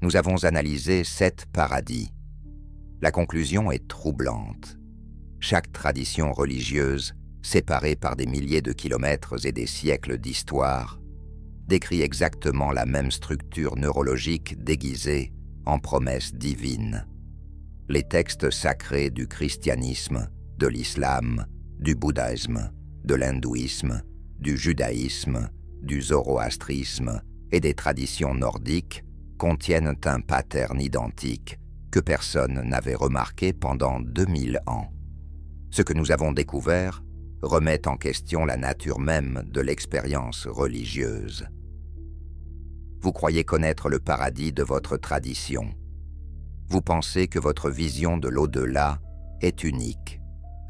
Nous avons analysé 7 paradis. La conclusion est troublante. Chaque tradition religieuse, séparée par des milliers de kilomètres et des siècles d'histoire, décrit exactement la même structure neurologique déguisée en promesses divines. Les textes sacrés du christianisme, de l'islam, du bouddhisme, de l'hindouisme, du judaïsme, du zoroastrisme et des traditions nordiques contiennent un pattern identique que personne n'avait remarqué pendant 2000 ans. Ce que nous avons découvert remet en question la nature même de l'expérience religieuse. Vous croyez connaître le paradis de votre tradition. Vous pensez que votre vision de l'au-delà est unique,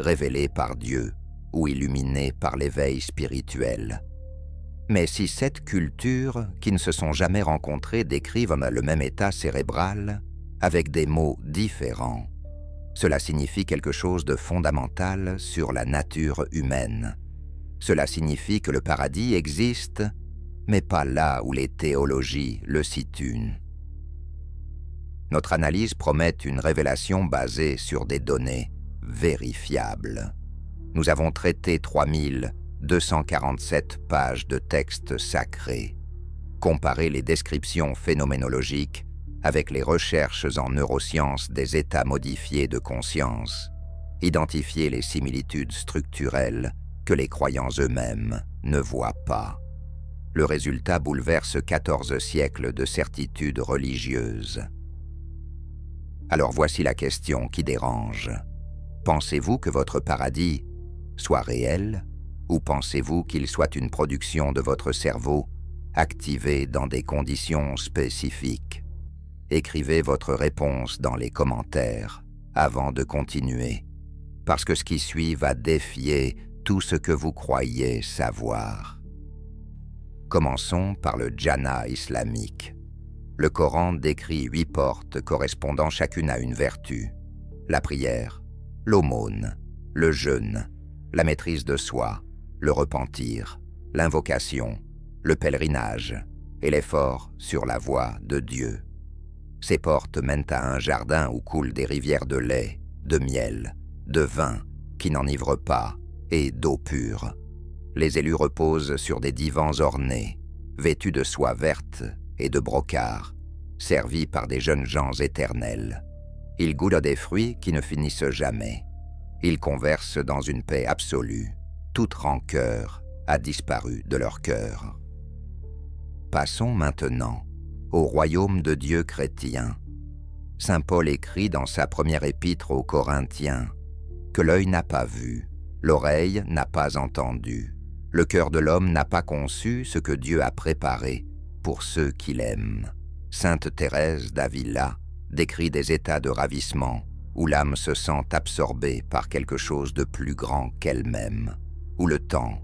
révélée par Dieu ou illuminée par l'éveil spirituel. Mais si 7 cultures qui ne se sont jamais rencontrées décrivent le même état cérébral avec des mots différents, cela signifie quelque chose de fondamental sur la nature humaine. Cela signifie que le paradis existe, mais pas là où les théologies le situent. Notre analyse promet une révélation basée sur des données vérifiables. Nous avons traité 3247 pages de textes sacrés, comparé les descriptions phénoménologiques avec les recherches en neurosciences des états modifiés de conscience, identifié les similitudes structurelles que les croyants eux-mêmes ne voient pas. Le résultat bouleverse 14 siècles de certitudes religieuses. Alors voici la question qui dérange. Pensez-vous que votre paradis soit réel ou pensez-vous qu'il soit une production de votre cerveau activée dans des conditions spécifiques? Écrivez votre réponse dans les commentaires avant de continuer, parce que ce qui suit va défier tout ce que vous croyez savoir. Commençons par le djana islamique. Le Coran décrit 8 portes correspondant chacune à une vertu: la prière, l'aumône, le jeûne, la maîtrise de soi, le repentir, l'invocation, le pèlerinage et l'effort sur la voie de Dieu. Ces portes mènent à un jardin où coulent des rivières de lait, de miel, de vin qui n'enivrent pas et d'eau pure. Les élus reposent sur des divans ornés, vêtus de soie verte et de brocart, servis par des jeunes gens éternels. Ils goûtent des fruits qui ne finissent jamais. Ils conversent dans une paix absolue. Toute rancœur a disparu de leur cœur. Passons maintenant au royaume de Dieu chrétien. Saint Paul écrit dans sa première épître aux Corinthiens que l'œil n'a pas vu, l'oreille n'a pas entendu, le cœur de l'homme n'a pas conçu ce que Dieu a préparé pour ceux qui l'aiment. Sainte Thérèse d'Avila décrit des états de ravissement où l'âme se sent absorbée par quelque chose de plus grand qu'elle-même, où le temps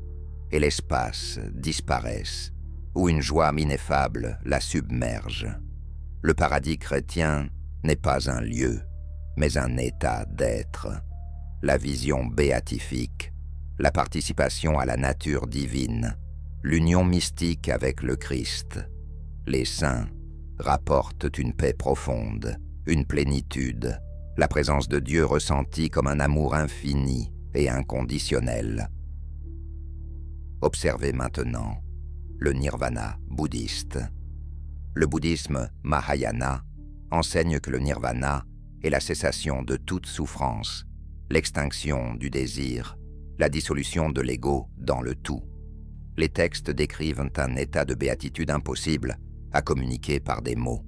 et l'espace disparaissent, où une joie ineffable la submerge. Le paradis chrétien n'est pas un lieu, mais un état d'être. La vision béatifique, la participation à la nature divine, l'union mystique avec le Christ. Les saints rapportent une paix profonde, une plénitude, la présence de Dieu ressentie comme un amour infini et inconditionnel. Observez maintenant le nirvana bouddhiste. Le bouddhisme Mahayana enseigne que le nirvana est la cessation de toute souffrance, l'extinction du désir, la dissolution de l'ego dans le tout. Les textes décrivent un état de béatitude impossible à communiquer par des mots.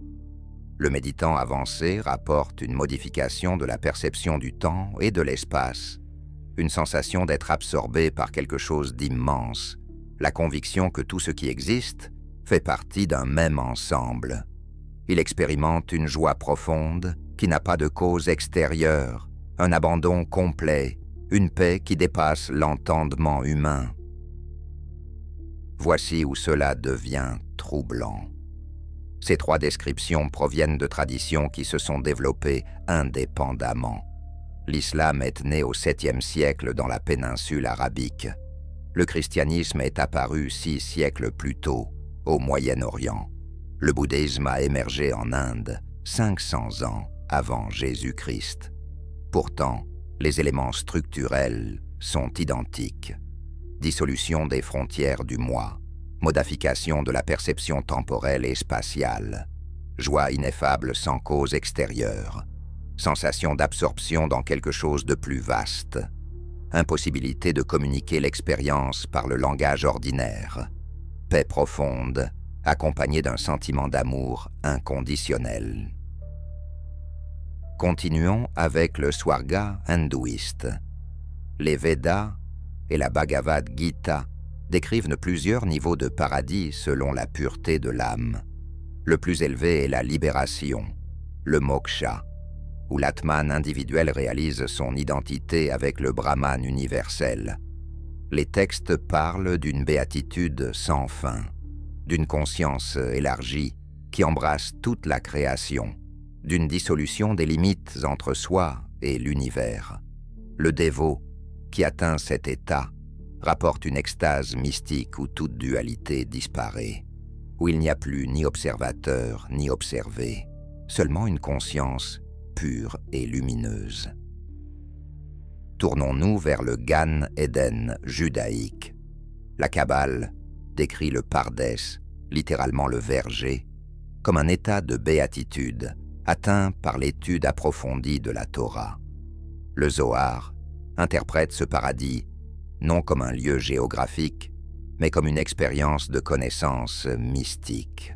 Le méditant avancé rapporte une modification de la perception du temps et de l'espace, une sensation d'être absorbé par quelque chose d'immense, la conviction que tout ce qui existe fait partie d'un même ensemble. Il expérimente une joie profonde qui n'a pas de cause extérieure, un abandon complet, une paix qui dépasse l'entendement humain. Voici où cela devient troublant. Ces 3 descriptions proviennent de traditions qui se sont développées indépendamment. L'islam est né au 7e siècle dans la péninsule arabique. Le christianisme est apparu 6 siècles plus tôt, au Moyen-Orient. Le bouddhisme a émergé en Inde 500 ans avant Jésus-Christ. Pourtant, les éléments structurels sont identiques. Dissolution des frontières du moi, modification de la perception temporelle et spatiale, joie ineffable sans cause extérieure, sensation d'absorption dans quelque chose de plus vaste, impossibilité de communiquer l'expérience par le langage ordinaire, paix profonde, accompagnée d'un sentiment d'amour inconditionnel. Continuons avec le Swarga hindouiste. Les Védas et la Bhagavad Gita décrivent plusieurs niveaux de paradis selon la pureté de l'âme. Le plus élevé est la libération, le moksha, où l'Atman individuel réalise son identité avec le Brahman universel. Les textes parlent d'une béatitude sans fin, d'une conscience élargie qui embrasse toute la création, d'une dissolution des limites entre soi et l'univers. Le dévot, qui atteint cet état, rapporte une extase mystique où toute dualité disparaît, où il n'y a plus ni observateur ni observé, seulement une conscience pure et lumineuse. Tournons-nous vers le Gan Eden judaïque. La Kabbale décrit le Pardès, littéralement le verger, comme un état de béatitude atteint par l'étude approfondie de la Torah. Le Zohar interprète ce paradis non comme un lieu géographique, mais comme une expérience de connaissance mystique.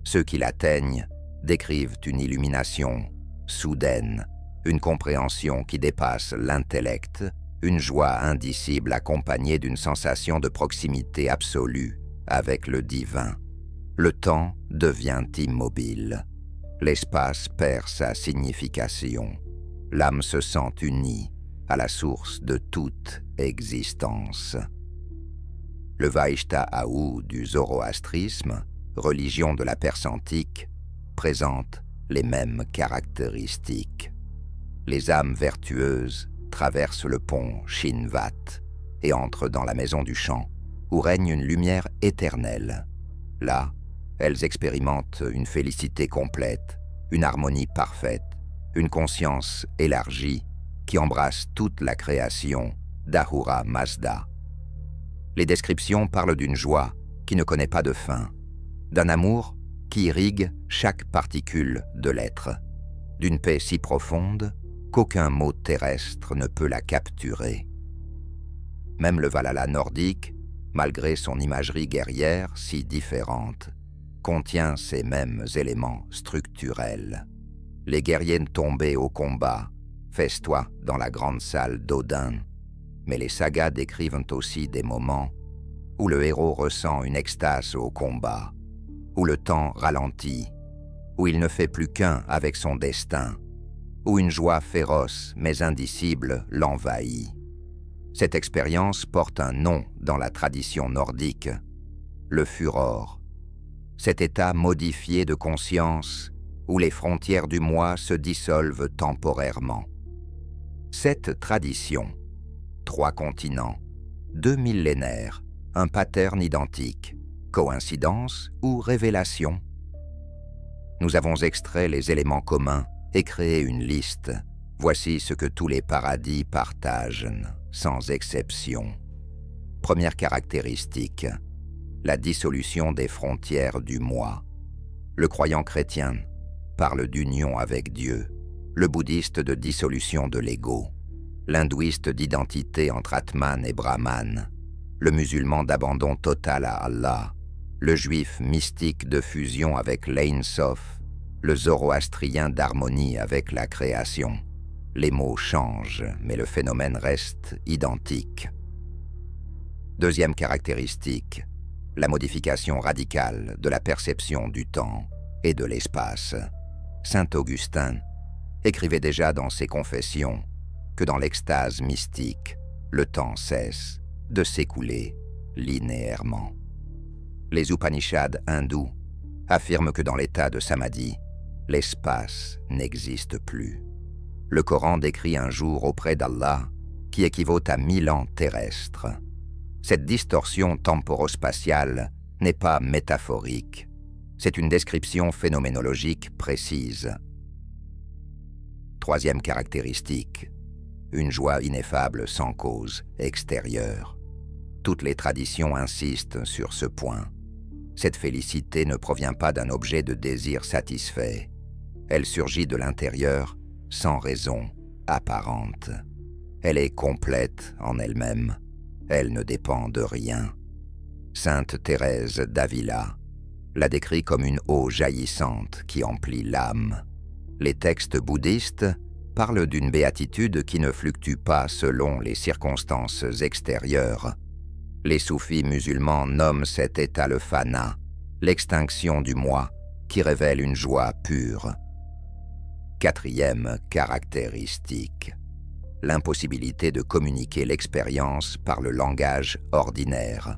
Ceux qui l'atteignent décrivent une illumination soudaine, une compréhension qui dépasse l'intellect, une joie indicible accompagnée d'une sensation de proximité absolue avec le divin. Le temps devient immobile. L'espace perd sa signification. L'âme se sent unie à la source de toute existence. Le Vaishtha-Ahu du zoroastrisme, religion de la Perse antique, présente les mêmes caractéristiques. Les âmes vertueuses traversent le pont Shinvat et entrent dans la maison du chant, où règne une lumière éternelle. Là, elles expérimentent une félicité complète, une harmonie parfaite, une conscience élargie qui embrasse toute la création d'Ahura Mazda. Les descriptions parlent d'une joie qui ne connaît pas de fin, d'un amour qui irrigue chaque particule de l'être, d'une paix si profonde qu'aucun mot terrestre ne peut la capturer. Même le Valhalla nordique, malgré son imagerie guerrière si différente, contient ces mêmes éléments structurels. Les guerriers tombés au combat festoient dans la grande salle d'Odin, mais les sagas décrivent aussi des moments où le héros ressent une extase au combat, où le temps ralentit, où il ne fait plus qu'un avec son destin, où une joie féroce mais indicible l'envahit. Cette expérience porte un nom dans la tradition nordique, le furor, cet état modifié de conscience où les frontières du moi se dissolvent temporairement. Cette tradition, 3 continents, 2 millénaires, un pattern identique, coïncidence ou révélation? Nous avons extrait les éléments communs et créé une liste. Voici ce que tous les paradis partagent, sans exception. Première caractéristique, la dissolution des frontières du moi. Le croyant chrétien parle d'union avec Dieu, le bouddhiste de dissolution de l'ego, l'hindouiste d'identité entre Atman et Brahman, le musulman d'abandon total à Allah, le juif mystique de fusion avec l'Ein Sof, le zoroastrien d'harmonie avec la création. Les mots changent, mais le phénomène reste identique. Deuxième caractéristique, la modification radicale de la perception du temps et de l'espace. Saint Augustin écrivait déjà dans ses confessions que dans l'extase mystique, le temps cesse de s'écouler linéairement. Les Upanishads hindous affirment que dans l'état de samadhi, l'espace n'existe plus. Le Coran décrit un jour auprès d'Allah qui équivaut à 1000 ans terrestres. Cette distorsion temporo-spatiale n'est pas métaphorique. C'est une description phénoménologique précise. Troisième caractéristique, une joie ineffable sans cause extérieure. Toutes les traditions insistent sur ce point. Cette félicité ne provient pas d'un objet de désir satisfait. Elle surgit de l'intérieur sans raison apparente. Elle est complète en elle-même. Elle ne dépend de rien. Sainte Thérèse d'Avila la décrit comme une eau jaillissante qui emplit l'âme. Les textes bouddhistes parlent d'une béatitude qui ne fluctue pas selon les circonstances extérieures. Les soufis musulmans nomment cet état le fana, l'extinction du moi, qui révèle une joie pure. Quatrième caractéristique, l'impossibilité de communiquer l'expérience par le langage ordinaire.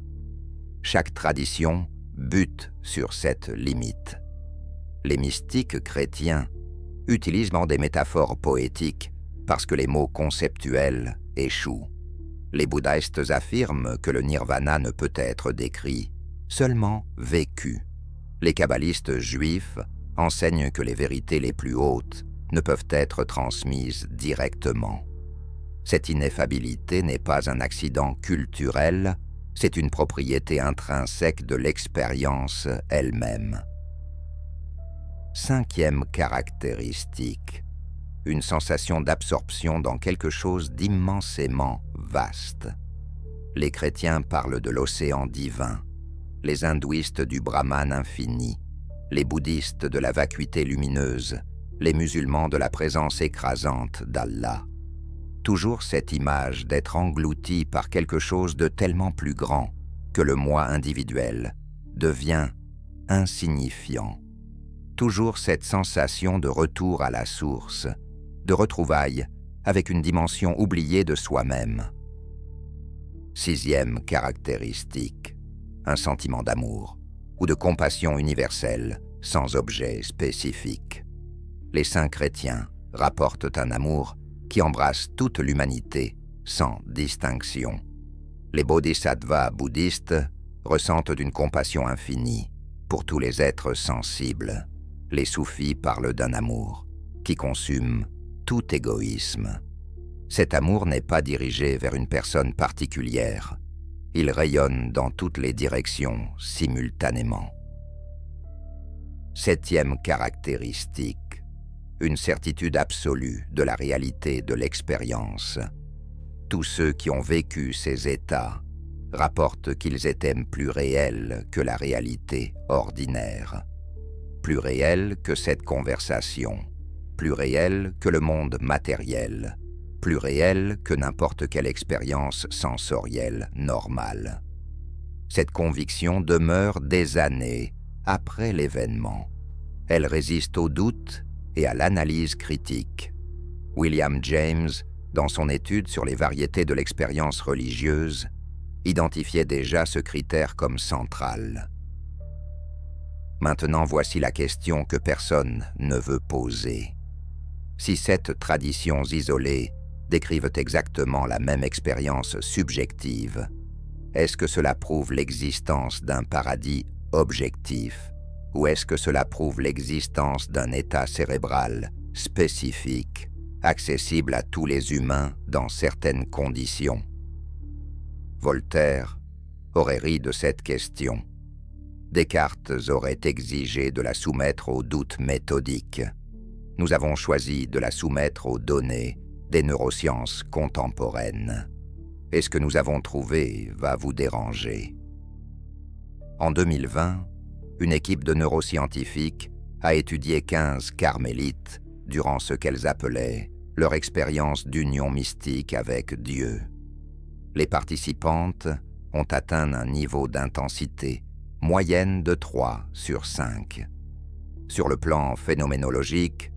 Chaque tradition bute sur cette limite. Les mystiques chrétiens utilisent des métaphores poétiques parce que les mots conceptuels échouent. Les bouddhistes affirment que le nirvana ne peut être décrit, seulement vécu. Les kabbalistes juifs enseignent que les vérités les plus hautes ne peuvent être transmises directement. Cette ineffabilité n'est pas un accident culturel, c'est une propriété intrinsèque de l'expérience elle-même. Cinquième caractéristique, une sensation d'absorption dans quelque chose d'immensément vaste. Les chrétiens parlent de l'océan divin, les hindouistes du Brahman infini, les bouddhistes de la vacuité lumineuse, les musulmans de la présence écrasante d'Allah. Toujours cette image d'être englouti par quelque chose de tellement plus grand que le moi individuel devient insignifiant. Toujours cette sensation de retour à la source, de retrouvailles avec une dimension oubliée de soi-même. Sixième caractéristique, un sentiment d'amour ou de compassion universelle sans objet spécifique. Les saints chrétiens rapportent un amour qui embrasse toute l'humanité sans distinction. Les bodhisattvas bouddhistes ressentent d'une compassion infinie pour tous les êtres sensibles. Les soufis parlent d'un amour qui consume tout égoïsme. Cet amour n'est pas dirigé vers une personne particulière. Il rayonne dans toutes les directions simultanément. Septième caractéristique, une certitude absolue de la réalité de l'expérience. Tous ceux qui ont vécu ces états rapportent qu'ils étaient plus réels que la réalité ordinaire, plus réels que cette conversation, plus réels que le monde matériel, plus réels que n'importe quelle expérience sensorielle normale. Cette conviction demeure des années après l'événement. Elle résiste au doute et à l'analyse critique. William James, dans son étude sur les variétés de l'expérience religieuse, identifiait déjà ce critère comme central. Maintenant, voici la question que personne ne veut poser. Si ces traditions isolées décrivent exactement la même expérience subjective, est-ce que cela prouve l'existence d'un paradis objectif, ou est-ce que cela prouve l'existence d'un état cérébral spécifique, accessible à tous les humains dans certaines conditions? Voltaire aurait ri de cette question. Descartes aurait exigé de la soumettre au doute méthodique. Nous avons choisi de la soumettre aux données des neurosciences contemporaines. Et ce que nous avons trouvé va vous déranger. En 2020, une équipe de neuroscientifiques a étudié 15 carmélites durant ce qu'elles appelaient leur expérience d'union mystique avec Dieu. Les participantes ont atteint un niveau d'intensité moyenne de 3 sur 5. Sur le plan phénoménologique,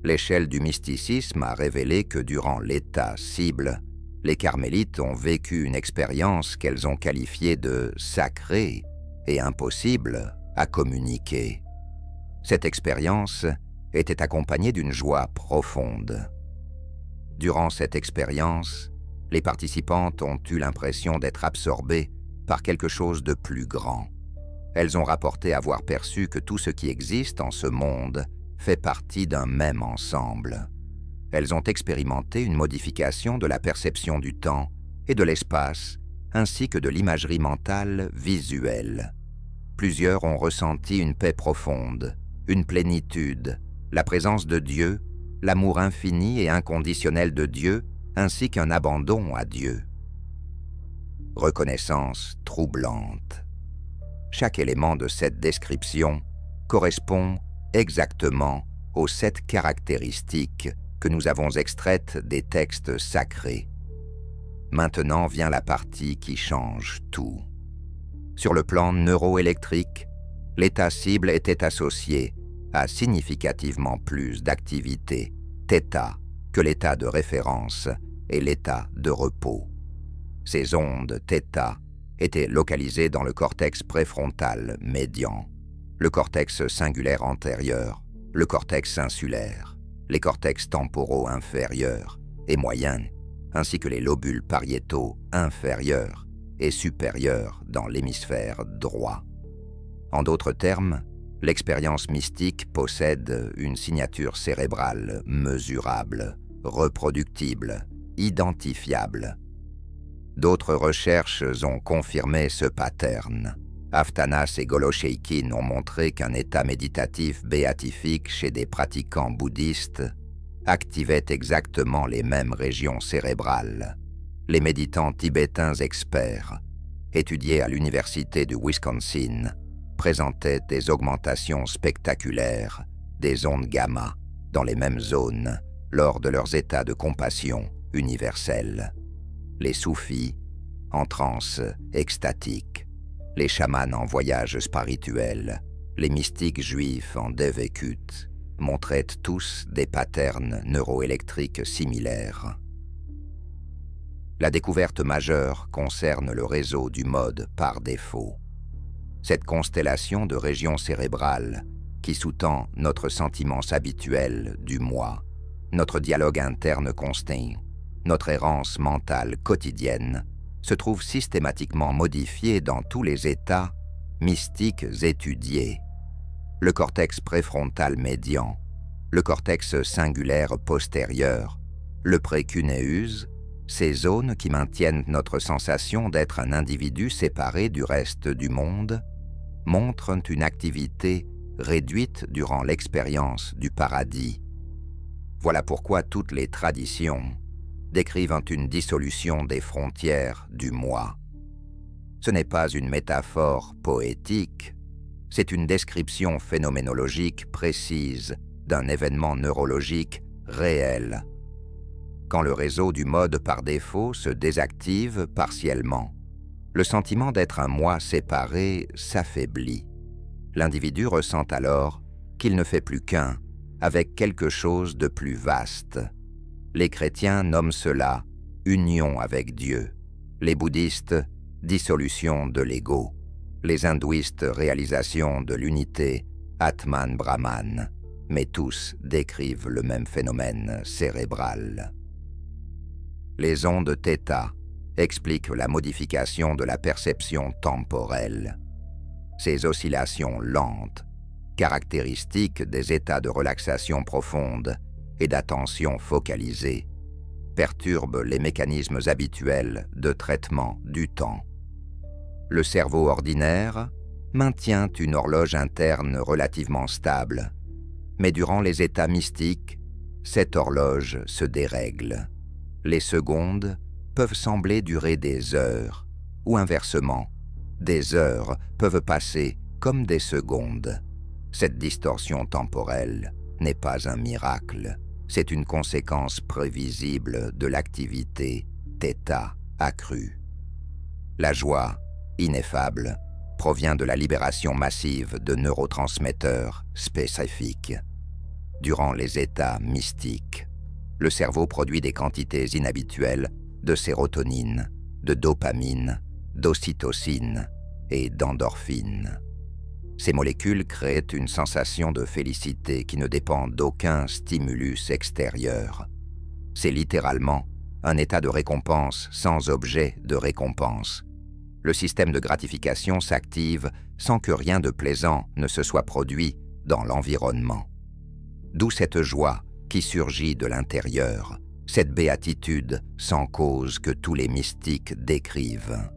l'échelle du mysticisme a révélé que durant l'état cible, les carmélites ont vécu une expérience qu'elles ont qualifiée de sacrée et impossible à communiquer. Cette expérience était accompagnée d'une joie profonde. Durant cette expérience, les participantes ont eu l'impression d'être absorbées par quelque chose de plus grand. Elles ont rapporté avoir perçu que tout ce qui existe en ce monde fait partie d'un même ensemble. Elles ont expérimenté une modification de la perception du temps et de l'espace, ainsi que de l'imagerie mentale visuelle. Plusieurs ont ressenti une paix profonde, une plénitude, la présence de Dieu, l'amour infini et inconditionnel de Dieu, ainsi qu'un abandon à Dieu. Reconnaissance troublante. Chaque élément de cette description correspond exactement aux 7 caractéristiques que nous avons extraites des textes sacrés. Maintenant vient la partie qui change tout. Sur le plan neuroélectrique, l'état cible était associé à significativement plus d'activité θ que l'état de référence et l'état de repos. Ces ondes θ étaient localisées dans le cortex préfrontal médian, le cortex singulaire antérieur, le cortex insulaire, les cortex temporaux inférieurs et moyens, ainsi que les lobules pariétaux inférieurs et supérieurs dans l'hémisphère droit. En d'autres termes, l'expérience mystique possède une signature cérébrale mesurable, reproductible, identifiable. D'autres recherches ont confirmé ce pattern. Aftanas et Golosheikin ont montré qu'un état méditatif béatifique chez des pratiquants bouddhistes activait exactement les mêmes régions cérébrales. Les méditants tibétains experts, étudiés à l'université du Wisconsin, présentaient des augmentations spectaculaires des ondes gamma dans les mêmes zones lors de leurs états de compassion universelle. Les soufis en transe extatique, les chamans en voyage spirituel, les mystiques juifs en devekut montraient tous des patterns neuroélectriques similaires. La découverte majeure concerne le réseau du mode par défaut. Cette constellation de régions cérébrales qui sous-tend notre sentiment habituel du moi, notre dialogue interne constant, notre errance mentale quotidienne, se trouve systématiquement modifiée dans tous les états mystiques étudiés. Le cortex préfrontal médian, le cortex singulaire postérieur, le précuneus, ces zones qui maintiennent notre sensation d'être un individu séparé du reste du monde, montrent une activité réduite durant l'expérience du paradis. Voilà pourquoi toutes les traditions décrivent une dissolution des frontières du moi. Ce n'est pas une métaphore poétique, c'est une description phénoménologique précise d'un événement neurologique réel. Quand le réseau du mode par défaut se désactive partiellement, le sentiment d'être un moi séparé s'affaiblit. L'individu ressent alors qu'il ne fait plus qu'un avec quelque chose de plus vaste. Les chrétiens nomment cela union avec Dieu, les bouddhistes dissolution de l'ego, les hindouistes réalisation de l'unité Atman Brahman, mais tous décrivent le même phénomène cérébral. Les ondes θ expliquent la modification de la perception temporelle. Ces oscillations lentes, caractéristiques des états de relaxation profonde et d'attention focalisée, perturbent les mécanismes habituels de traitement du temps. Le cerveau ordinaire maintient une horloge interne relativement stable, mais durant les états mystiques, cette horloge se dérègle. Les secondes peuvent sembler durer des heures, ou inversement, des heures peuvent passer comme des secondes. Cette distorsion temporelle n'est pas un miracle, c'est une conséquence prévisible de l'activité θ accrue. La joie, ineffable, provient de la libération massive de neurotransmetteurs spécifiques. Durant les états mystiques, le cerveau produit des quantités inhabituelles de sérotonine, de dopamine, d'ocytocine et d'endorphine. Ces molécules créent une sensation de félicité qui ne dépend d'aucun stimulus extérieur. C'est littéralement un état de récompense sans objet de récompense. Le système de gratification s'active sans que rien de plaisant ne se soit produit dans l'environnement. D'où cette joie qui surgit de l'intérieur, cette béatitude sans cause que tous les mystiques décrivent.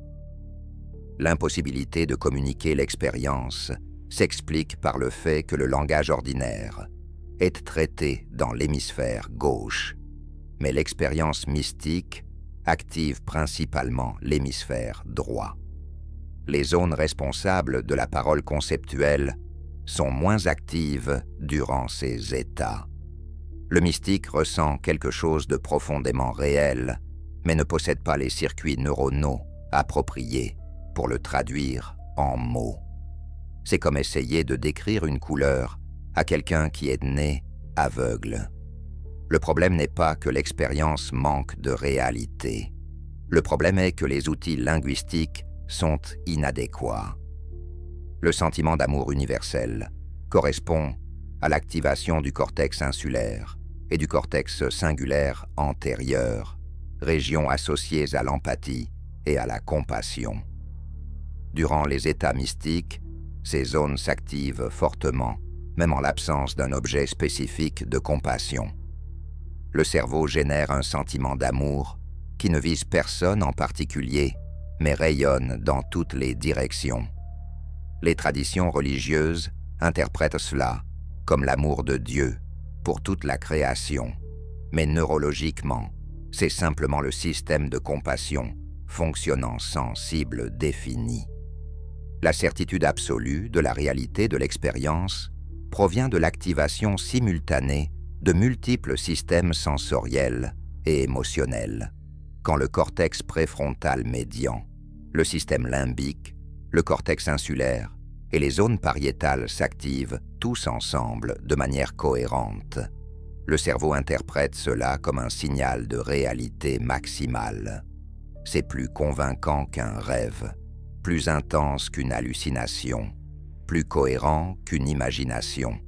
L'impossibilité de communiquer l'expérience s'explique par le fait que le langage ordinaire est traité dans l'hémisphère gauche, mais l'expérience mystique active principalement l'hémisphère droit. Les zones responsables de la parole conceptuelle sont moins actives durant ces états. Le mystique ressent quelque chose de profondément réel, mais ne possède pas les circuits neuronaux appropriés pour le traduire en mots. C'est comme essayer de décrire une couleur à quelqu'un qui est né aveugle. Le problème n'est pas que l'expérience manque de réalité. Le problème est que les outils linguistiques sont inadéquats. Le sentiment d'amour universel correspond à l'activation du cortex insulaire et du cortex singulaire antérieur, régions associées à l'empathie et à la compassion. Durant les états mystiques, ces zones s'activent fortement, même en l'absence d'un objet spécifique de compassion. Le cerveau génère un sentiment d'amour qui ne vise personne en particulier, mais rayonne dans toutes les directions. Les traditions religieuses interprètent cela comme l'amour de Dieu pour toute la création, mais neurologiquement, c'est simplement le système de compassion fonctionnant sans cible définie. La certitude absolue de la réalité de l'expérience provient de l'activation simultanée de multiples systèmes sensoriels et émotionnels, quand le cortex préfrontal médian, le système limbique, le cortex insulaire et les zones pariétales s'activent tous ensemble de manière cohérente. Le cerveau interprète cela comme un signal de réalité maximale. C'est plus convaincant qu'un rêve, plus intense qu'une hallucination, plus cohérent qu'une imagination.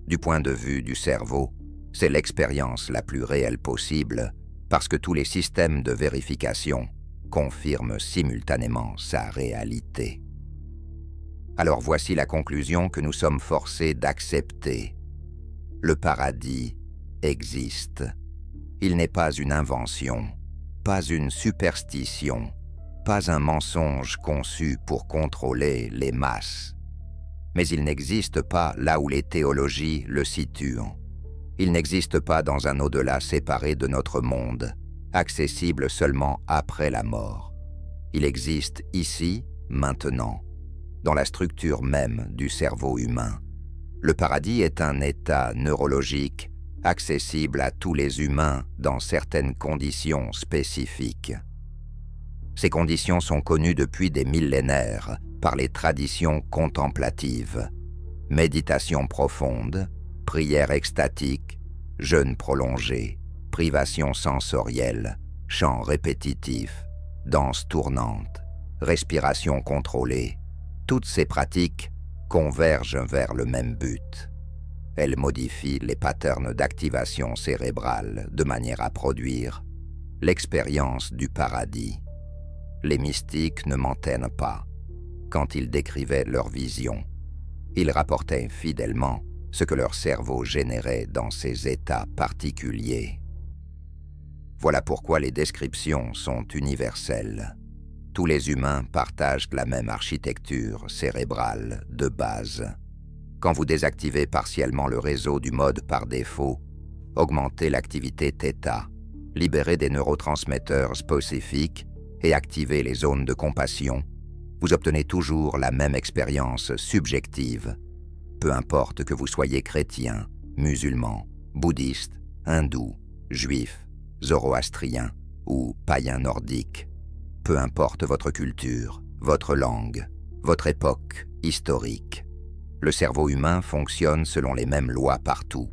Du point de vue du cerveau, c'est l'expérience la plus réelle possible parce que tous les systèmes de vérification confirment simultanément sa réalité. Alors voici la conclusion que nous sommes forcés d'accepter. Le paradis existe. Il n'est pas une invention, pas une superstition, pas un mensonge conçu pour contrôler les masses. Mais il n'existe pas là où les théologies le situent. Il n'existe pas dans un au-delà séparé de notre monde, accessible seulement après la mort. Il existe ici, maintenant, dans la structure même du cerveau humain. Le paradis est un état neurologique accessible à tous les humains dans certaines conditions spécifiques. Ces conditions sont connues depuis des millénaires par les traditions contemplatives, méditation profonde, prière extatique, jeûne prolongé, privation sensorielle, chant répétitif, danse tournante, respiration contrôlée. Toutes ces pratiques convergent vers le même but. Elles modifient les patterns d'activation cérébrale de manière à produire l'expérience du paradis. Les mystiques ne mentaient pas quand ils décrivaient leur vision. Ils rapportaient fidèlement ce que leur cerveau générait dans ces états particuliers. Voilà pourquoi les descriptions sont universelles. Tous les humains partagent la même architecture cérébrale de base. Quand vous désactivez partiellement le réseau du mode par défaut, augmentez l'activité θ, libérez des neurotransmetteurs spécifiques et activez les zones de compassion, vous obtenez toujours la même expérience subjective. Peu importe que vous soyez chrétien, musulman, bouddhiste, hindou, juif, zoroastrien ou païen nordique. Peu importe votre culture, votre langue, votre époque historique. Le cerveau humain fonctionne selon les mêmes lois partout.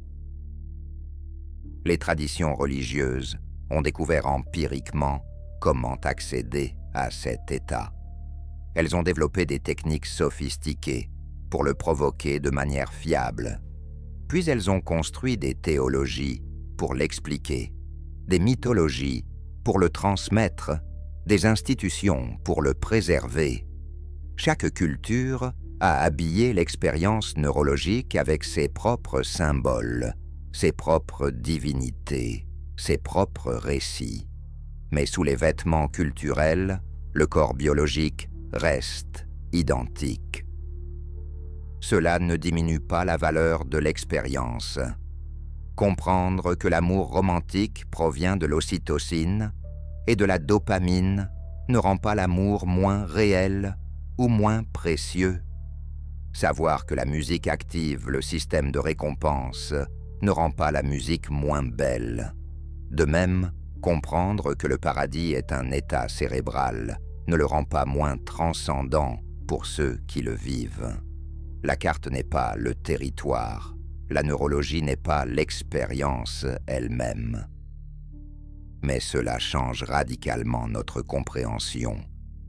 Les traditions religieuses ont découvert empiriquement comment accéder à cet état. Elles ont développé des techniques sophistiquées pour le provoquer de manière fiable. Puis elles ont construit des théologies pour l'expliquer, des mythologies pour le transmettre, des institutions pour le préserver. Chaque culture a habillé l'expérience neurologique avec ses propres symboles, ses propres divinités, ses propres récits. Mais sous les vêtements culturels, le corps biologique reste identique. Cela ne diminue pas la valeur de l'expérience. Comprendre que l'amour romantique provient de l'ocytocine et de la dopamine ne rend pas l'amour moins réel ou moins précieux. Savoir que la musique active le système de récompense ne rend pas la musique moins belle. De même, comprendre que le paradis est un état cérébral ne le rend pas moins transcendant pour ceux qui le vivent. La carte n'est pas le territoire, la neurologie n'est pas l'expérience elle-même. Mais cela change radicalement notre compréhension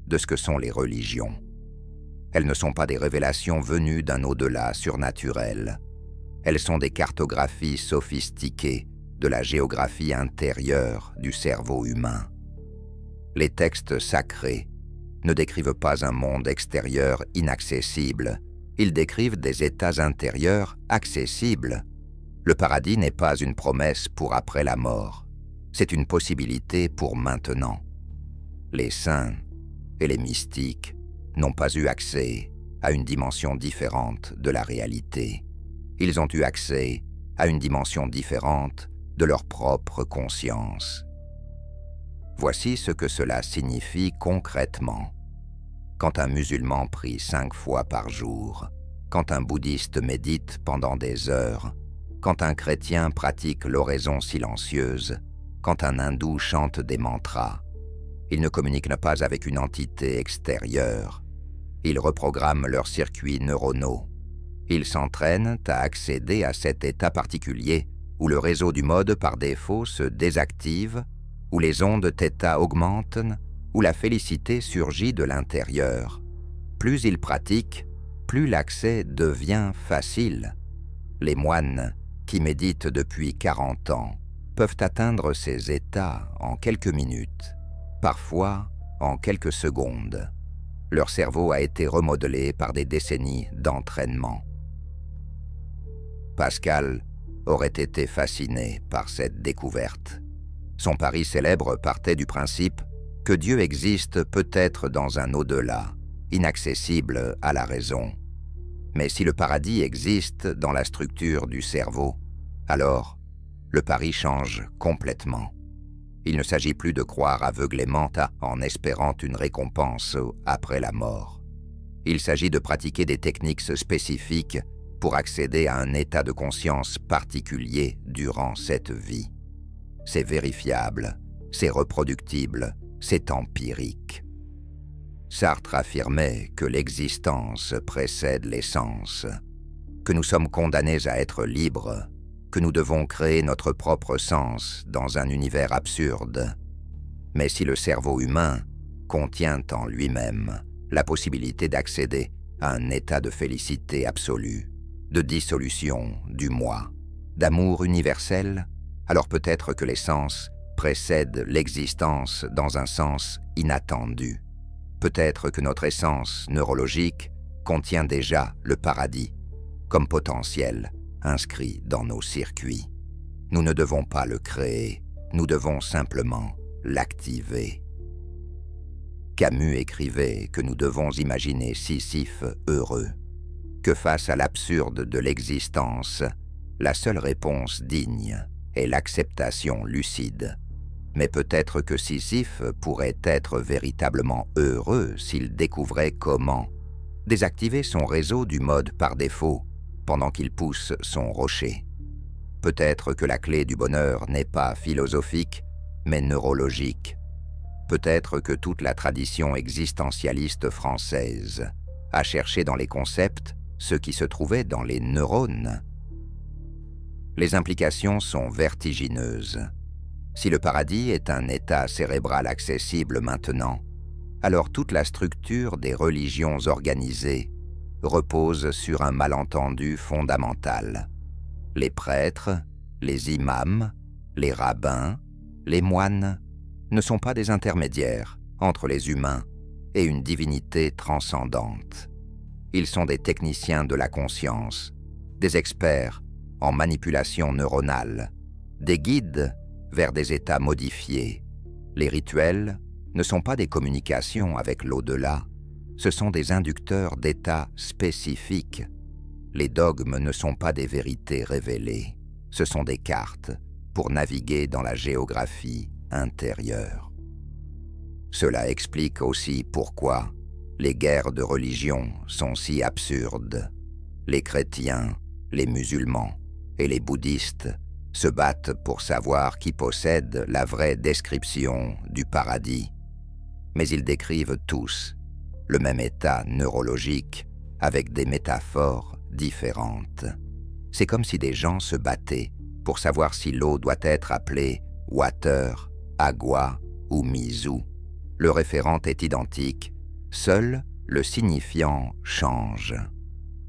de ce que sont les religions. Elles ne sont pas des révélations venues d'un au-delà surnaturel. Elles sont des cartographies sophistiquées de la géographie intérieure du cerveau humain. Les textes sacrés ne décrivent pas un monde extérieur inaccessible, ils décrivent des états intérieurs accessibles. Le paradis n'est pas une promesse pour après la mort, c'est une possibilité pour maintenant. Les saints et les mystiques n'ont pas eu accès à une dimension différente de la réalité. Ils ont eu accès à une dimension différente de leur propre conscience. Voici ce que cela signifie concrètement. Quand un musulman prie 5 fois par jour, quand un bouddhiste médite pendant des heures, quand un chrétien pratique l'oraison silencieuse, quand un hindou chante des mantras, ils ne communiquent pas avec une entité extérieure. Ils reprogramment leurs circuits neuronaux. Ils s'entraînent à accéder à cet état particulier où le réseau du mode par défaut se désactive, où les ondes θ augmentent, où la félicité surgit de l'intérieur. Plus ils pratiquent, plus l'accès devient facile. Les moines, qui méditent depuis 40 ans, peuvent atteindre ces états en quelques minutes, parfois en quelques secondes. Leur cerveau a été remodelé par des décennies d'entraînement. Pascal aurait été fasciné par cette découverte. Son pari célèbre partait du principe que Dieu existe peut-être dans un au-delà, inaccessible à la raison. Mais si le paradis existe dans la structure du cerveau, alors le pari change complètement. Il ne s'agit plus de croire aveuglément en espérant une récompense après la mort. Il s'agit de pratiquer des techniques spécifiques pour accéder à un état de conscience particulier durant cette vie. C'est vérifiable, c'est reproductible, c'est empirique. Sartre affirmait que l'existence précède l'essence, que nous sommes condamnés à être libres, que nous devons créer notre propre sens dans un univers absurde. Mais si le cerveau humain contient en lui-même la possibilité d'accéder à un état de félicité absolue, de dissolution du moi, d'amour universel, alors peut-être que l'essence précède l'existence dans un sens inattendu. Peut-être que notre essence neurologique contient déjà le paradis, comme potentiel inscrit dans nos circuits. Nous ne devons pas le créer, nous devons simplement l'activer. Camus écrivait que nous devons imaginer Sisyphe heureux, que face à l'absurde de l'existence, la seule réponse digne est l'acceptation lucide. Mais peut-être que Sisyphe pourrait être véritablement heureux s'il découvrait comment désactiver son réseau du mode par défaut pendant qu'il pousse son rocher. Peut-être que la clé du bonheur n'est pas philosophique, mais neurologique. Peut-être que toute la tradition existentialiste française a cherché dans les concepts ce qui se trouvait dans les neurones. Les implications sont vertigineuses. Si le paradis est un état cérébral accessible maintenant, alors toute la structure des religions organisées repose sur un malentendu fondamental. Les prêtres, les imams, les rabbins, les moines ne sont pas des intermédiaires entre les humains et une divinité transcendante. Ils sont des techniciens de la conscience, des experts en manipulation neuronale, des guides vers des états modifiés. Les rituels ne sont pas des communications avec l'au-delà, ce sont des inducteurs d'états spécifiques. Les dogmes ne sont pas des vérités révélées, ce sont des cartes pour naviguer dans la géographie intérieure. Cela explique aussi pourquoi les guerres de religion sont si absurdes. Les chrétiens, les musulmans et les bouddhistes se battent pour savoir qui possède la vraie description du paradis. Mais ils décrivent tous le même état neurologique avec des métaphores différentes. C'est comme si des gens se battaient pour savoir si l'eau doit être appelée water, agua ou mizu. Le référent est identique, seul le signifiant change.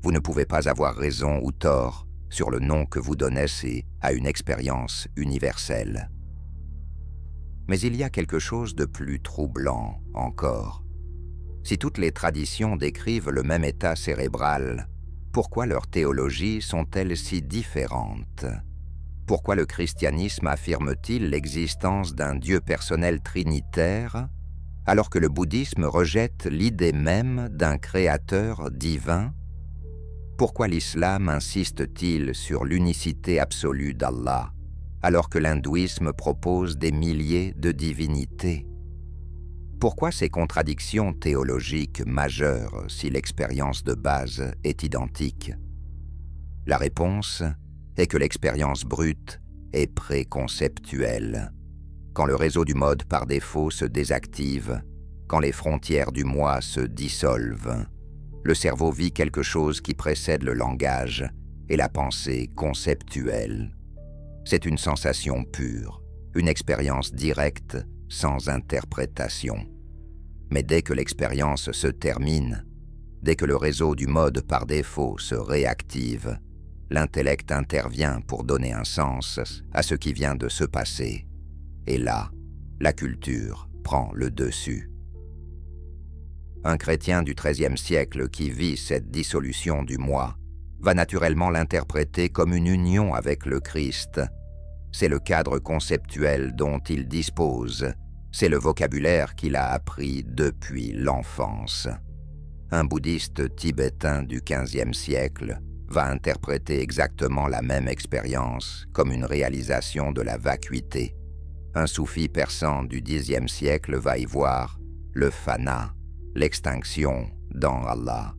Vous ne pouvez pas avoir raison ou tort sur le nom que vous donnez à une expérience universelle. Mais il y a quelque chose de plus troublant encore. Si toutes les traditions décrivent le même état cérébral, pourquoi leurs théologies sont-elles si différentes? Pourquoi le christianisme affirme-t-il l'existence d'un Dieu personnel trinitaire, alors que le bouddhisme rejette l'idée même d'un créateur divin? Pourquoi l'islam insiste-t-il sur l'unicité absolue d'Allah, alors que l'hindouisme propose des milliers de divinités? Pourquoi ces contradictions théologiques majeures si l'expérience de base est identique? La réponse est que l'expérience brute est préconceptuelle. Quand le réseau du mode par défaut se désactive, quand les frontières du moi se dissolvent, le cerveau vit quelque chose qui précède le langage et la pensée conceptuelle. C'est une sensation pure, une expérience directe sans interprétation. Mais dès que l'expérience se termine, dès que le réseau du mode par défaut se réactive, l'intellect intervient pour donner un sens à ce qui vient de se passer. Et là, la culture prend le dessus. Un chrétien du XIIIe siècle qui vit cette dissolution du moi va naturellement l'interpréter comme une union avec le Christ. C'est le cadre conceptuel dont il dispose, c'est le vocabulaire qu'il a appris depuis l'enfance. Un bouddhiste tibétain du XVe siècle va interpréter exactement la même expérience comme une réalisation de la vacuité. Un soufi persan du Xe siècle va y voir le fana, l'extinction dans Allah.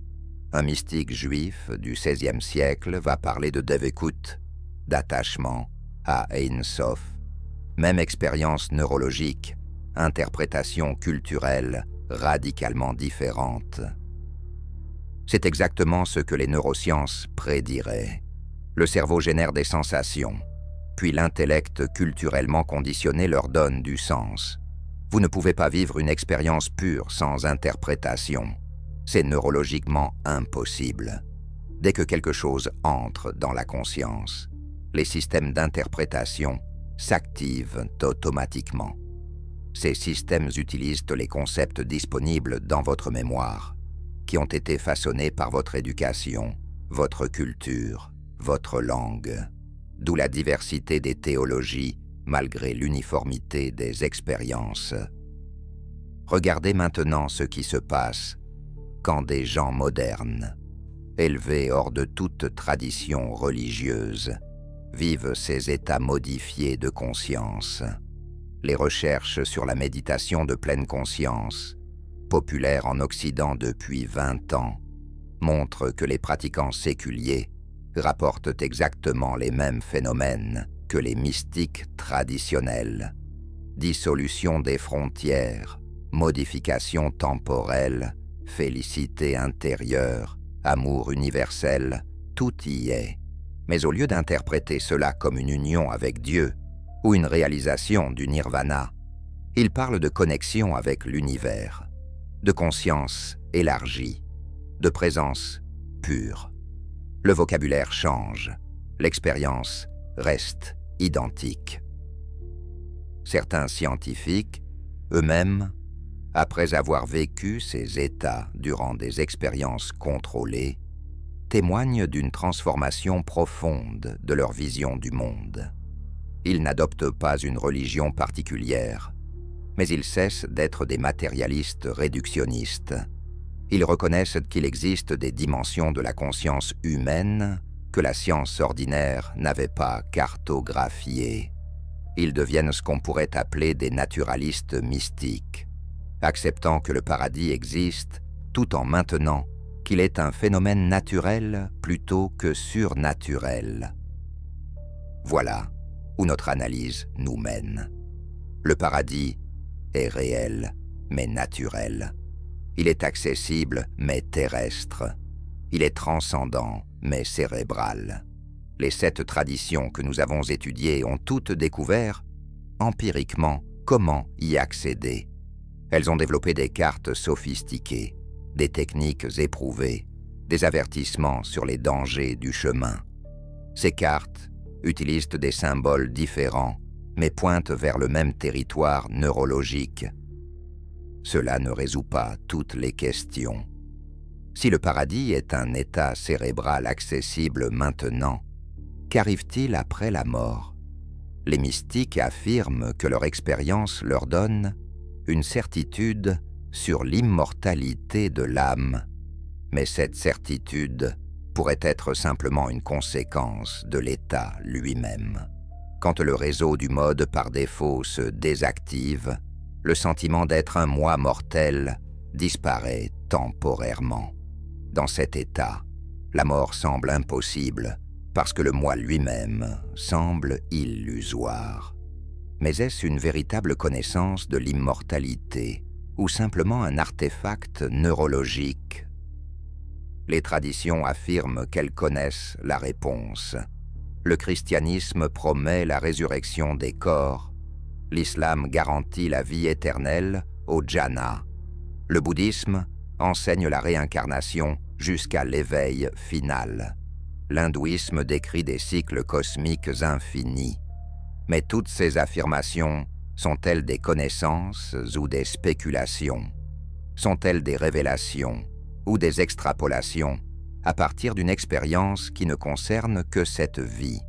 Un mystique juif du XVIe siècle va parler de devekut, d'attachement à Ein Sof. Même expérience neurologique, interprétation culturelle radicalement différente. C'est exactement ce que les neurosciences prédiraient. Le cerveau génère des sensations, puis l'intellect culturellement conditionné leur donne du sens. Vous ne pouvez pas vivre une expérience pure sans interprétation. C'est neurologiquement impossible. Dès que quelque chose entre dans la conscience, les systèmes d'interprétation s'activent automatiquement. Ces systèmes utilisent les concepts disponibles dans votre mémoire, qui ont été façonnés par votre éducation, votre culture, votre langue, d'où la diversité des théologies malgré l'uniformité des expériences. Regardez maintenant ce qui se passe quand des gens modernes, élevés hors de toute tradition religieuse, vivent ces états modifiés de conscience. Les recherches sur la méditation de pleine conscience, populaires en Occident depuis 20 ans, montrent que les pratiquants séculiers rapportent exactement les mêmes phénomènes que les mystiques traditionnels. Dissolution des frontières, modification temporelle, félicité intérieure, amour universel, tout y est. Mais au lieu d'interpréter cela comme une union avec Dieu ou une réalisation du nirvana, il parle de connexion avec l'univers, de conscience élargie, de présence pure. Le vocabulaire change, l'expérience reste identique. Certains scientifiques, eux-mêmes, après avoir vécu ces états durant des expériences contrôlées, témoignent d'une transformation profonde de leur vision du monde. Ils n'adoptent pas une religion particulière, mais ils cessent d'être des matérialistes réductionnistes. Ils reconnaissent qu'il existe des dimensions de la conscience humaine que la science ordinaire n'avait pas cartographiées. Ils deviennent ce qu'on pourrait appeler des naturalistes mystiques, acceptant que le paradis existe tout en maintenant qu'il est un phénomène naturel plutôt que surnaturel. Voilà où notre analyse nous mène. Le paradis est réel, mais naturel. Il est accessible, mais terrestre. Il est transcendant, mais cérébral. Les 7 traditions que nous avons étudiées ont toutes découvert, empiriquement, comment y accéder. Elles ont développé des cartes sophistiquées, des techniques éprouvées, des avertissements sur les dangers du chemin. Ces cartes utilisent des symboles différents, mais pointent vers le même territoire neurologique. Cela ne résout pas toutes les questions. Si le paradis est un état cérébral accessible maintenant, qu'arrive-t-il après la mort? Les mystiques affirment que leur expérience leur donne une certitude sur l'immortalité de l'âme, mais cette certitude pourrait être simplement une conséquence de l'état lui-même. Quand le réseau du mode par défaut se désactive, le sentiment d'être un moi mortel disparaît temporairement. Dans cet état, la mort semble impossible parce que le moi lui-même semble illusoire. Mais est-ce une véritable connaissance de l'immortalité ou simplement un artefact neurologique? Les traditions affirment qu'elles connaissent la réponse. Le christianisme promet la résurrection des corps. L'islam garantit la vie éternelle au jannah. Le bouddhisme enseigne la réincarnation jusqu'à l'éveil final. L'hindouisme décrit des cycles cosmiques infinis. Mais toutes ces affirmations sont-elles des connaissances ou des spéculations? Sont-elles des révélations ou des extrapolations à partir d'une expérience qui ne concerne que cette vie?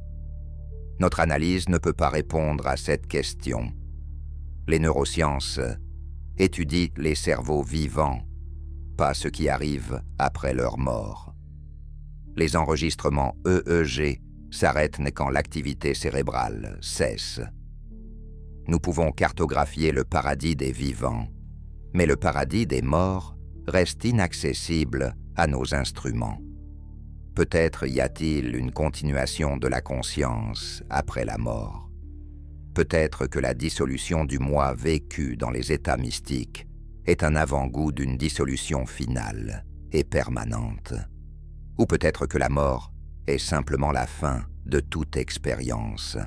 Notre analyse ne peut pas répondre à cette question. Les neurosciences étudient les cerveaux vivants, pas ce qui arrive après leur mort. Les enregistrements EEG s'arrêtent quand l'activité cérébrale cesse. Nous pouvons cartographier le paradis des vivants, mais le paradis des morts reste inaccessible à nos instruments. Peut-être y a-t-il une continuation de la conscience après la mort. Peut-être que la dissolution du moi vécu dans les états mystiques est un avant-goût d'une dissolution finale et permanente. Ou peut-être que la mort est simplement la fin de toute expérience.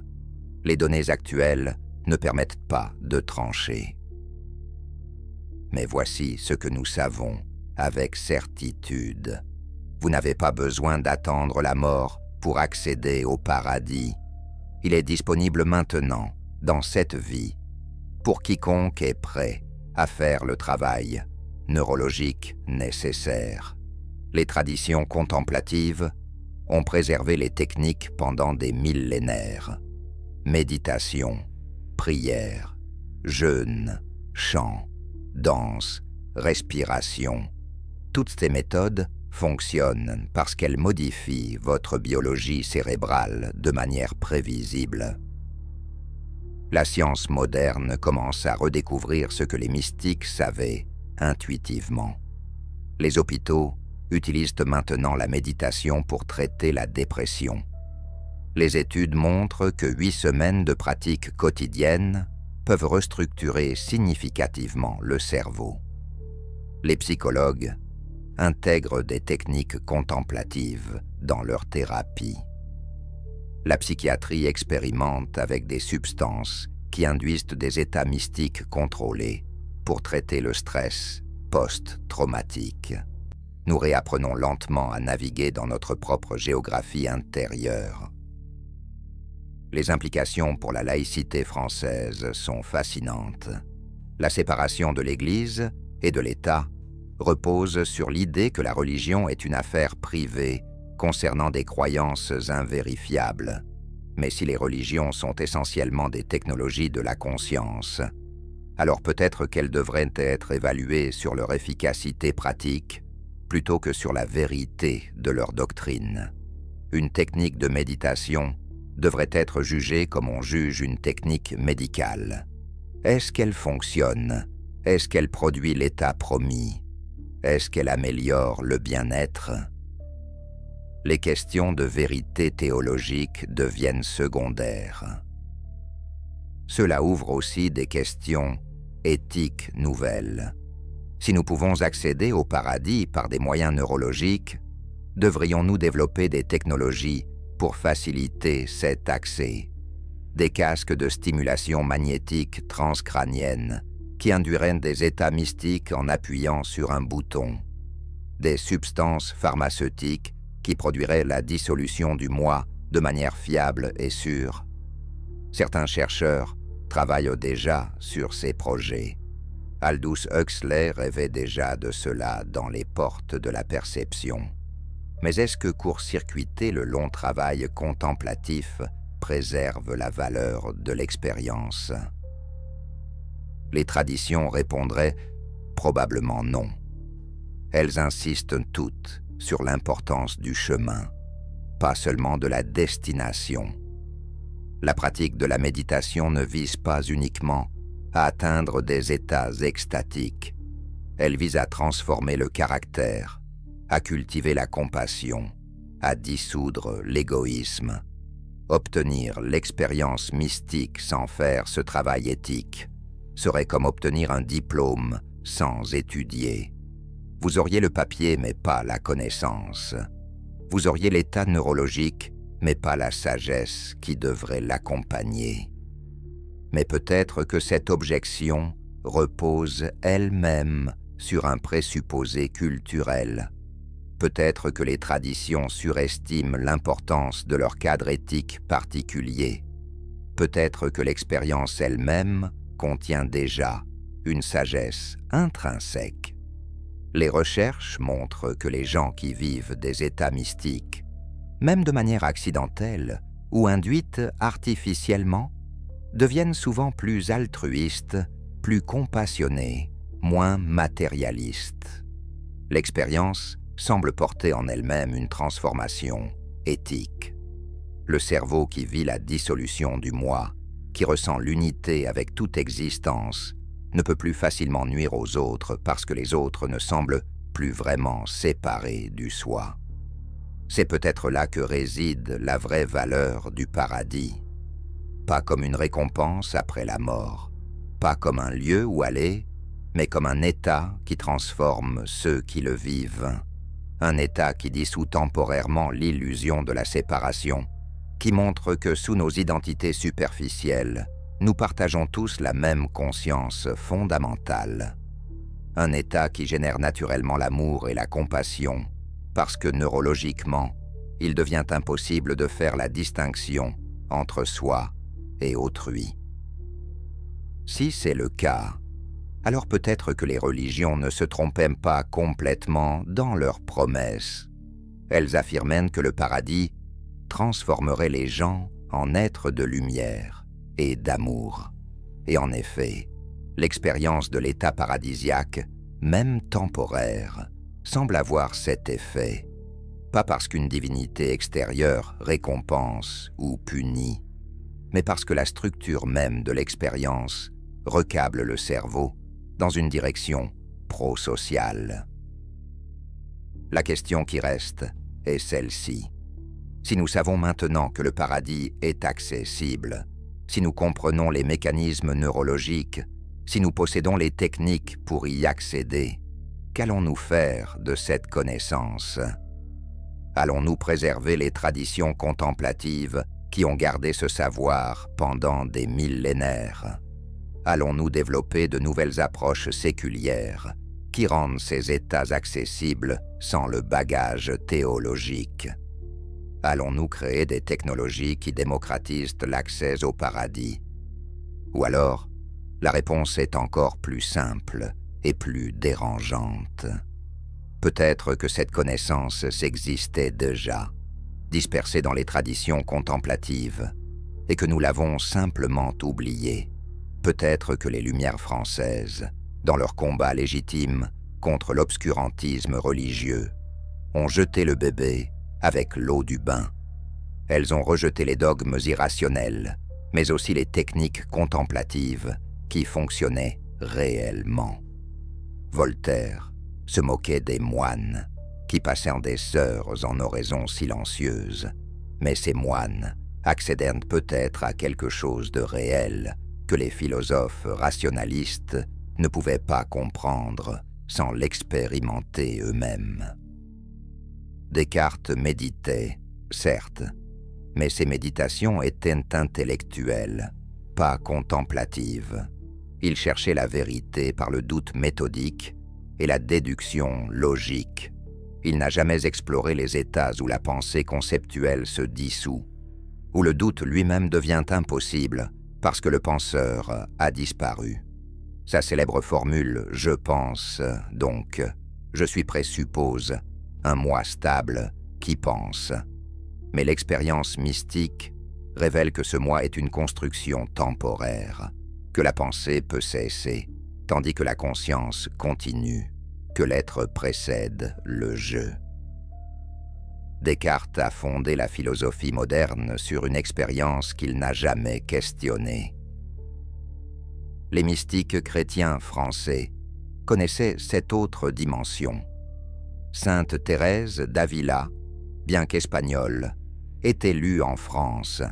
Les données actuelles ne permettent pas de trancher. Mais voici ce que nous savons avec certitude. Vous n'avez pas besoin d'attendre la mort pour accéder au paradis. Il est disponible maintenant, dans cette vie, pour quiconque est prêt à faire le travail neurologique nécessaire. Les traditions contemplatives ont préservé les techniques pendant des millénaires. Méditation, prière, jeûne, chant, danse, respiration. Toutes ces méthodes fonctionnent parce qu'elles modifient votre biologie cérébrale de manière prévisible. La science moderne commence à redécouvrir ce que les mystiques savaient intuitivement. Les hôpitaux utilisent maintenant la méditation pour traiter la dépression. Les études montrent que 8 semaines de pratique quotidienne peuvent restructurer significativement le cerveau. Les psychologues intègrent des techniques contemplatives dans leur thérapie. La psychiatrie expérimente avec des substances qui induisent des états mystiques contrôlés pour traiter le stress post-traumatique. Nous réapprenons lentement à naviguer dans notre propre géographie intérieure. Les implications pour la laïcité française sont fascinantes. La séparation de l'Église et de l'État repose sur l'idée que la religion est une affaire privée concernant des croyances invérifiables. Mais si les religions sont essentiellement des technologies de la conscience, alors peut-être qu'elles devraient être évaluées sur leur efficacité pratique plutôt que sur la vérité de leur doctrine. Une technique de méditation devrait être jugée comme on juge une technique médicale. Est-ce qu'elle fonctionne? Est-ce qu'elle produit l'état promis? Est-ce qu'elle améliore le bien-être? Les questions de vérité théologique deviennent secondaires. Cela ouvre aussi des questions éthiques nouvelles. Si nous pouvons accéder au paradis par des moyens neurologiques, devrions-nous développer des technologies pour faciliter cet accès? Des casques de stimulation magnétique transcrânienne qui induiraient des états mystiques en appuyant sur un bouton. Des substances pharmaceutiques qui produiraient la dissolution du moi de manière fiable et sûre. Certains chercheurs travaillent déjà sur ces projets. Aldous Huxley rêvait déjà de cela dans les portes de la perception. Mais est-ce que court-circuiter le long travail contemplatif préserve la valeur de l'expérience? Les traditions répondraient probablement non. Elles insistent toutes sur l'importance du chemin, pas seulement de la destination. La pratique de la méditation ne vise pas uniquement à atteindre des états extatiques. Elle vise à transformer le caractère, à cultiver la compassion, à dissoudre l'égoïsme. Obtenir l'expérience mystique sans faire ce travail éthique serait comme obtenir un diplôme sans étudier. Vous auriez le papier mais pas la connaissance. Vous auriez l'état neurologique mais pas la sagesse qui devrait l'accompagner. Mais peut-être que cette objection repose elle-même sur un présupposé culturel. Peut-être que les traditions surestiment l'importance de leur cadre éthique particulier. Peut-être que l'expérience elle-même contient déjà une sagesse intrinsèque. Les recherches montrent que les gens qui vivent des états mystiques, même de manière accidentelle ou induite artificiellement, deviennent souvent plus altruistes, plus compassionnés, moins matérialistes. L'expérience semble porter en elle-même une transformation éthique. Le cerveau qui vit la dissolution du moi, qui ressent l'unité avec toute existence, ne peut plus facilement nuire aux autres parce que les autres ne semblent plus vraiment séparés du soi. C'est peut-être là que réside la vraie valeur du paradis. Pas comme une récompense après la mort, pas comme un lieu où aller, mais comme un état qui transforme ceux qui le vivent. Un état qui dissout temporairement l'illusion de la séparation, qui montre que sous nos identités superficielles, nous partageons tous la même conscience fondamentale. Un état qui génère naturellement l'amour et la compassion, parce que neurologiquement, il devient impossible de faire la distinction entre soi et autrui. Si c'est le cas, alors peut-être que les religions ne se trompaient pas complètement dans leurs promesses. Elles affirmaient que le paradis transformerait les gens en êtres de lumière et d'amour. Et en effet, l'expérience de l'état paradisiaque, même temporaire, semble avoir cet effet, pas parce qu'une divinité extérieure récompense ou punit, mais parce que la structure même de l'expérience recable le cerveau dans une direction prosociale. La question qui reste est celle-ci. Si nous savons maintenant que le paradis est accessible, si nous comprenons les mécanismes neurologiques, si nous possédons les techniques pour y accéder, qu'allons-nous faire de cette connaissance? Allons-nous préserver les traditions contemplatives qui ont gardé ce savoir pendant des millénaires? Allons-nous développer de nouvelles approches séculières qui rendent ces états accessibles sans le bagage théologique? Allons-nous créer des technologies qui démocratisent l'accès au paradis? Ou alors, La réponse est encore plus simple et plus dérangeante. Peut-être que cette connaissance s'existait déjà, dispersée dans les traditions contemplatives, et que nous l'avons simplement oubliée. Peut-être que les Lumières françaises, dans leur combat légitime contre l'obscurantisme religieux, ont jeté le bébé avec l'eau du bain. Elles ont rejeté les dogmes irrationnels, mais aussi les techniques contemplatives qui fonctionnaient réellement. Voltaire se moquait des moines qui passèrent des heures en oraison silencieuse, mais ces moines accédèrent peut-être à quelque chose de réel que les philosophes rationalistes ne pouvaient pas comprendre sans l'expérimenter eux-mêmes. Descartes méditait, certes, mais ses méditations étaient intellectuelles, pas contemplatives. Il cherchait la vérité par le doute méthodique et la déduction logique. Il n'a jamais exploré les états où la pensée conceptuelle se dissout, où le doute lui-même devient impossible parce que le penseur a disparu. Sa célèbre formule « je pense, donc je suis présuppose », un moi stable qui pense. Mais l'expérience mystique révèle que ce moi est une construction temporaire, que la pensée peut cesser, tandis que la conscience continue, que l'être précède le je. Descartes a fondé la philosophie moderne sur une expérience qu'il n'a jamais questionnée. Les mystiques chrétiens français connaissaient cette autre dimension. Sainte Thérèse d'Avila, bien qu'espagnole, était lue en France.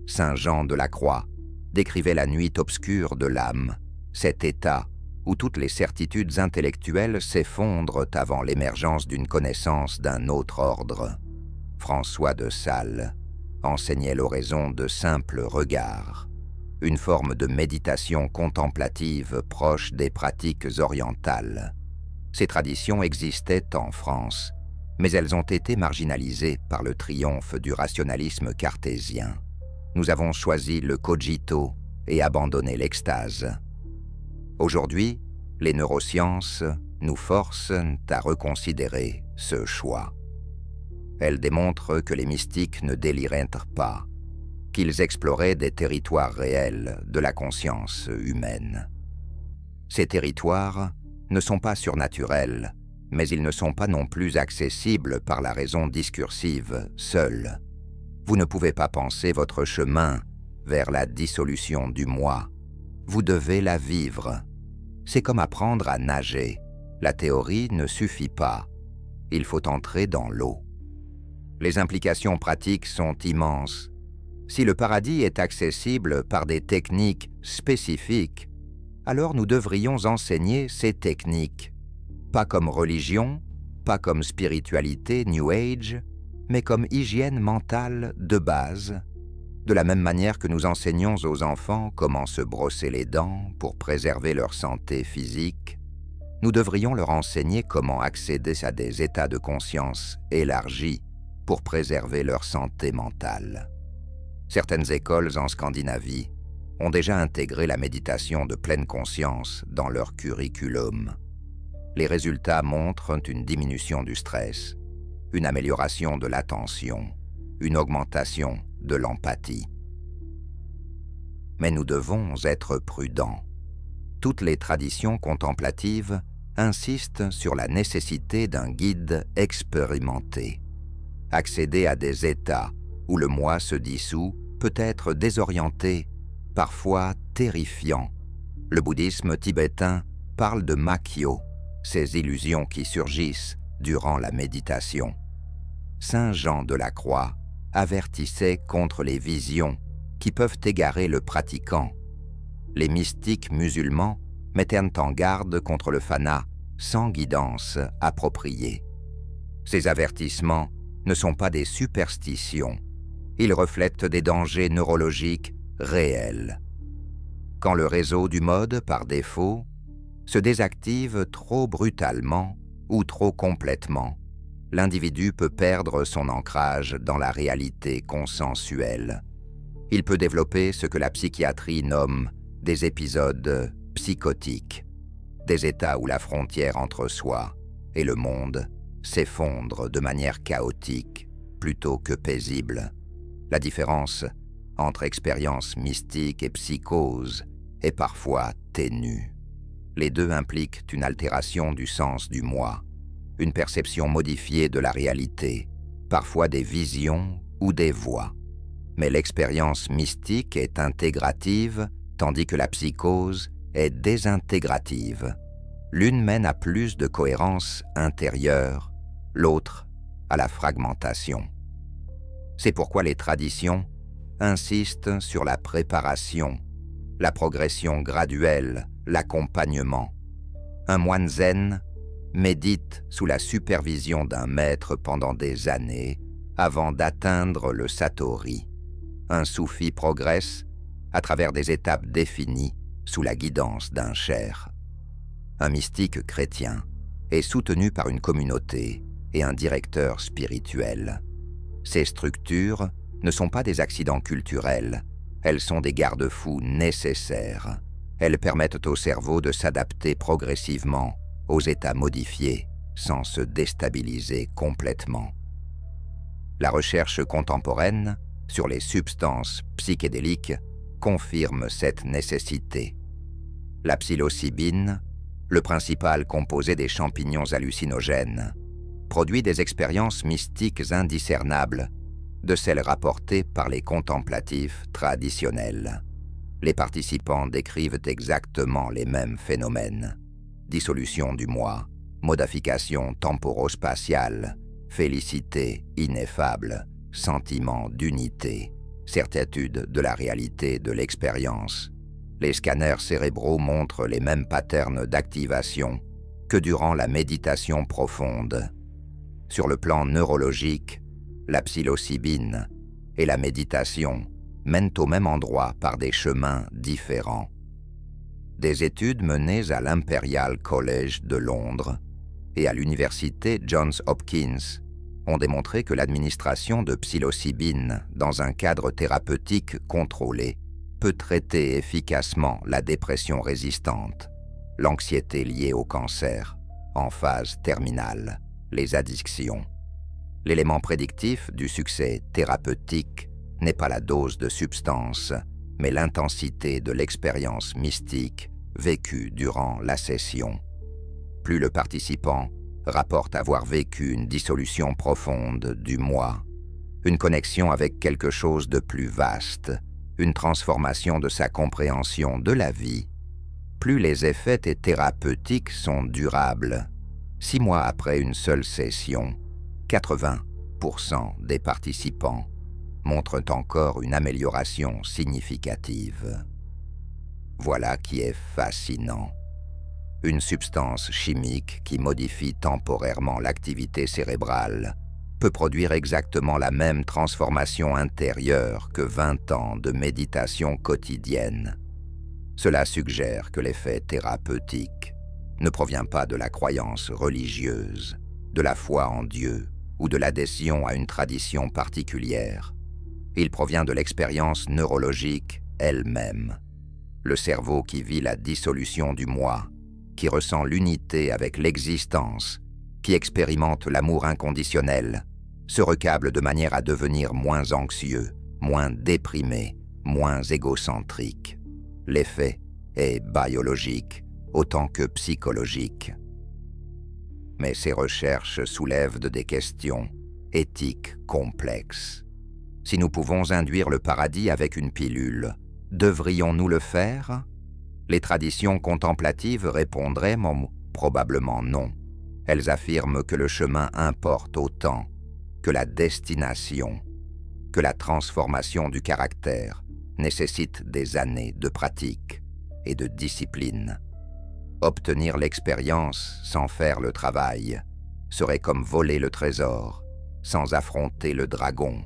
Saint Jean de la Croix décrivait la nuit obscure de l'âme, cet état où toutes les certitudes intellectuelles s'effondrent avant l'émergence d'une connaissance d'un autre ordre. François de Sales enseignait l'oraison de simples regards, une forme de méditation contemplative proche des pratiques orientales. Ces traditions existaient en France, mais elles ont été marginalisées par le triomphe du rationalisme cartésien. Nous avons choisi le cogito et abandonné l'extase. Aujourd'hui, les neurosciences nous forcent à reconsidérer ce choix. Elles démontrent que les mystiques ne délirèrent pas, qu'ils exploraient des territoires réels de la conscience humaine. Ces territoires ne sont pas surnaturels, mais ils ne sont pas non plus accessibles par la raison discursive seule. Vous ne pouvez pas penser votre chemin vers la dissolution du moi. Vous devez la vivre. C'est comme apprendre à nager. La théorie ne suffit pas. Il faut entrer dans l'eau. Les implications pratiques sont immenses. Si le paradis est accessible par des techniques spécifiques, alors nous devrions enseigner ces techniques, pas comme religion, pas comme spiritualité New Age, mais comme hygiène mentale de base, de la même manière que nous enseignons aux enfants comment se brosser les dents pour préserver leur santé physique. Nous devrions leur enseigner comment accéder à des états de conscience élargis pour préserver leur santé mentale. Certaines écoles en Scandinavie ont déjà intégré la méditation de pleine conscience dans leur curriculum. Les résultats montrent une diminution du stress, une amélioration de l'attention, une augmentation de l'empathie. Mais nous devons être prudents. Toutes les traditions contemplatives insistent sur la nécessité d'un guide expérimenté. Accéder à des états où le moi se dissout peut être désorienté, parfois terrifiant. Le bouddhisme tibétain parle de makyo, ces illusions qui surgissent durant la méditation. Saint Jean de la Croix avertissait contre les visions qui peuvent égarer le pratiquant. Les mystiques musulmans mettaient en garde contre le fana sans guidance appropriée. Ces avertissements ne sont pas des superstitions, ils reflètent des dangers neurologiques réels. Quand le réseau du mode, par défaut, se désactive trop brutalement ou trop complètement, l'individu peut perdre son ancrage dans la réalité consensuelle. Il peut développer ce que la psychiatrie nomme des épisodes psychotiques, des états où la frontière entre soi et le monde s'effondre de manière chaotique plutôt que paisible. La différence entre expérience mystique et psychose est parfois ténue. Les deux impliquent une altération du sens du moi, une perception modifiée de la réalité, parfois des visions ou des voix. Mais l'expérience mystique est intégrative, tandis que la psychose est désintégrative. L'une mène à plus de cohérence intérieure, l'autre à la fragmentation. C'est pourquoi les traditions insistent sur la préparation, la progression graduelle, l'accompagnement. Un moine zen médite sous la supervision d'un maître pendant des années avant d'atteindre le satori. Un soufi progresse à travers des étapes définies sous la guidance d'un cheikh. Un mystique chrétien est soutenu par une communauté et un directeur spirituel. Ces structures ne sont pas des accidents culturels, elles sont des garde-fous nécessaires. Elles permettent au cerveau de s'adapter progressivement aux états modifiés sans se déstabiliser complètement. La recherche contemporaine sur les substances psychédéliques confirme cette nécessité. La psilocybine, le principal composé des champignons hallucinogènes, produit des expériences mystiques indiscernables de celles rapportées par les contemplatifs traditionnels. Les participants décrivent exactement les mêmes phénomènes. Dissolution du moi, modification temporo-spatiale, félicité ineffable, sentiment d'unité, certitude de la réalité de l'expérience. Les scanners cérébraux montrent les mêmes patterns d'activation que durant la méditation profonde. Sur le plan neurologique, la psilocybine et la méditation mènent au même endroit par des chemins différents. Des études menées à l'Imperial College de Londres et à l'université Johns Hopkins ont démontré que l'administration de psilocybine dans un cadre thérapeutique contrôlé peut traiter efficacement la dépression résistante, l'anxiété liée au cancer en phase terminale, les addictions. L'élément prédictif du succès thérapeutique n'est pas la dose de substance, mais l'intensité de l'expérience mystique vécue durant la session. Plus le participant rapporte avoir vécu une dissolution profonde du moi, une connexion avec quelque chose de plus vaste, une transformation de sa compréhension de la vie, plus les effets thérapeutiques sont durables. 6 mois après une seule session, 80% des participants montrent encore une amélioration significative. Voilà qui est fascinant. Une substance chimique qui modifie temporairement l'activité cérébrale peut produire exactement la même transformation intérieure que 20 ans de méditation quotidienne. Cela suggère que l'effet thérapeutique ne provient pas de la croyance religieuse, de la foi en Dieu ou de l'adhésion à une tradition particulière. Il provient de l'expérience neurologique elle-même. Le cerveau qui vit la dissolution du moi, qui ressent l'unité avec l'existence, qui expérimente l'amour inconditionnel, se recable de manière à devenir moins anxieux, moins déprimé, moins égocentrique. L'effet est biologique autant que psychologique. Mais ces recherches soulèvent des questions éthiques complexes. Si nous pouvons induire le paradis avec une pilule, devrions-nous le faire ? Les traditions contemplatives répondraient probablement non. Elles affirment que le chemin importe autant que la destination, que la transformation du caractère nécessite des années de pratique et de discipline. Obtenir l'expérience sans faire le travail serait comme voler le trésor sans affronter le dragon.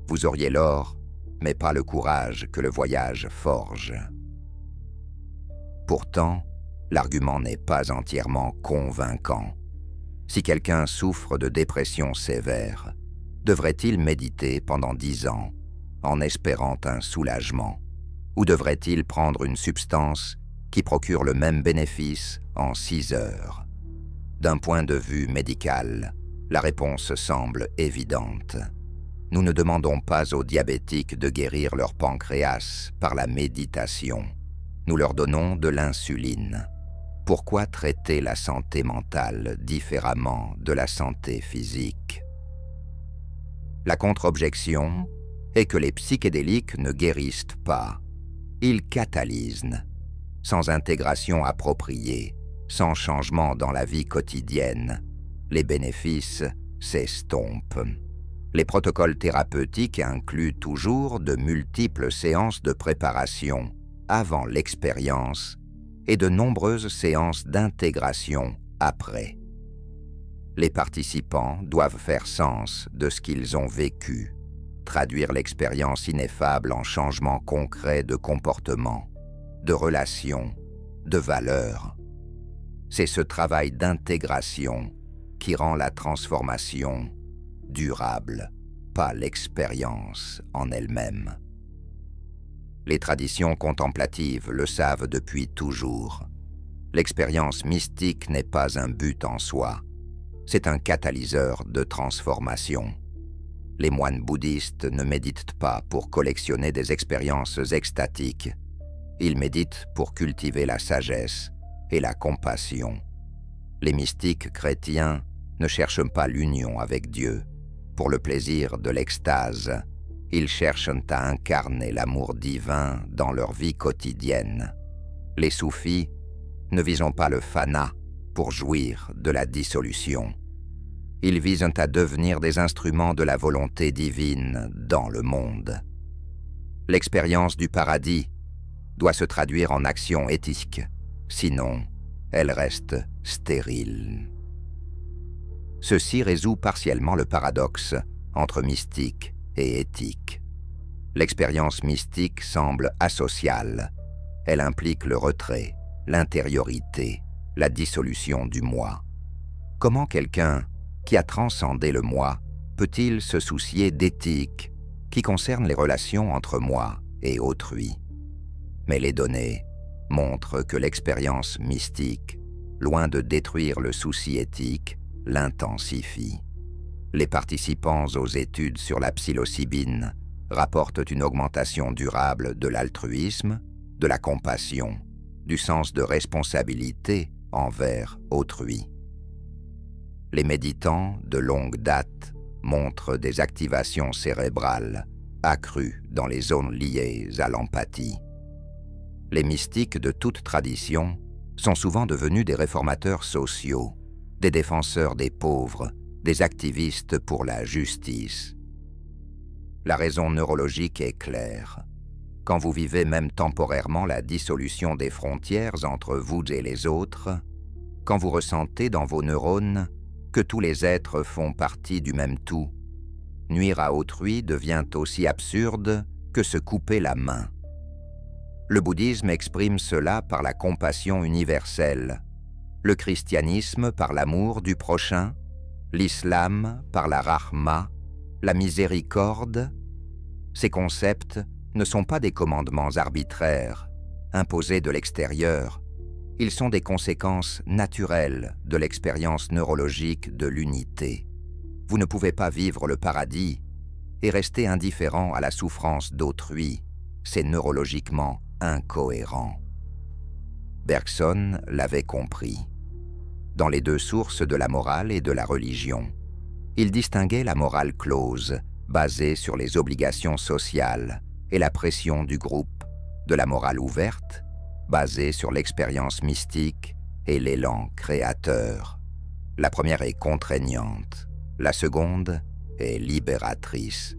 Vous auriez l'or, mais pas le courage que le voyage forge. Pourtant, l'argument n'est pas entièrement convaincant. Si quelqu'un souffre de dépression sévère, devrait-il méditer pendant 10 ans en espérant un soulagement? Ou devrait-il prendre une substance qui procure le même bénéfice en 6 heures? D'un point de vue médical, la réponse semble évidente. Nous ne demandons pas aux diabétiques de guérir leur pancréas par la méditation. Nous leur donnons de l'insuline. Pourquoi traiter la santé mentale différemment de la santé physique? La contre-objection est que les psychédéliques ne guérissent pas. Ils catalysent. Sans intégration appropriée, sans changement dans la vie quotidienne, les bénéfices s'estompent. Les protocoles thérapeutiques incluent toujours de multiples séances de préparation avant l'expérience et de nombreuses séances d'intégration après. Les participants doivent faire sens de ce qu'ils ont vécu, traduire l'expérience ineffable en changements concrets de comportement, de relations, de valeurs. C'est ce travail d'intégration qui rend la transformation durable, pas l'expérience en elle-même. Les traditions contemplatives le savent depuis toujours. L'expérience mystique n'est pas un but en soi, c'est un catalyseur de transformation. Les moines bouddhistes ne méditent pas pour collectionner des expériences extatiques. Ils méditent pour cultiver la sagesse et la compassion. Les mystiques chrétiens ne cherchent pas l'union avec Dieu. Pour le plaisir de l'extase, ils cherchent à incarner l'amour divin dans leur vie quotidienne. Les soufis ne visent pas le fana pour jouir de la dissolution. Ils visent à devenir des instruments de la volonté divine dans le monde. L'expérience du paradis doit se traduire en action éthique, sinon elle reste stérile. Ceci résout partiellement le paradoxe entre mystique et éthique. L'expérience mystique semble asociale. Elle implique le retrait, l'intériorité, la dissolution du moi. Comment quelqu'un qui a transcendé le moi peut-il se soucier d'éthique qui concerne les relations entre moi et autrui? Mais les données montrent que l'expérience mystique, loin de détruire le souci éthique, l'intensifie. Les participants aux études sur la psilocybine rapportent une augmentation durable de l'altruisme, de la compassion, du sens de responsabilité envers autrui. Les méditants de longue date montrent des activations cérébrales accrues dans les zones liées à l'empathie. Les mystiques de toute tradition sont souvent devenus des réformateurs sociaux, des défenseurs des pauvres, des activistes pour la justice. La raison neurologique est claire. Quand vous vivez même temporairement la dissolution des frontières entre vous et les autres, quand vous ressentez dans vos neurones que tous les êtres font partie du même tout, nuire à autrui devient aussi absurde que se couper la main. Le bouddhisme exprime cela par la compassion universelle, le christianisme par l'amour du prochain, l'islam par la rahma, la miséricorde. Ces concepts ne sont pas des commandements arbitraires, imposés de l'extérieur. Ils sont des conséquences naturelles de l'expérience neurologique de l'unité. Vous ne pouvez pas vivre le paradis et rester indifférent à la souffrance d'autrui. C'est neurologiquement incohérent. Bergson l'avait compris. Dans les deux sources de la morale et de la religion, il distinguait la morale close, basée sur les obligations sociales et la pression du groupe, de la morale ouverte, basée sur l'expérience mystique et l'élan créateur. La première est contraignante, la seconde est libératrice.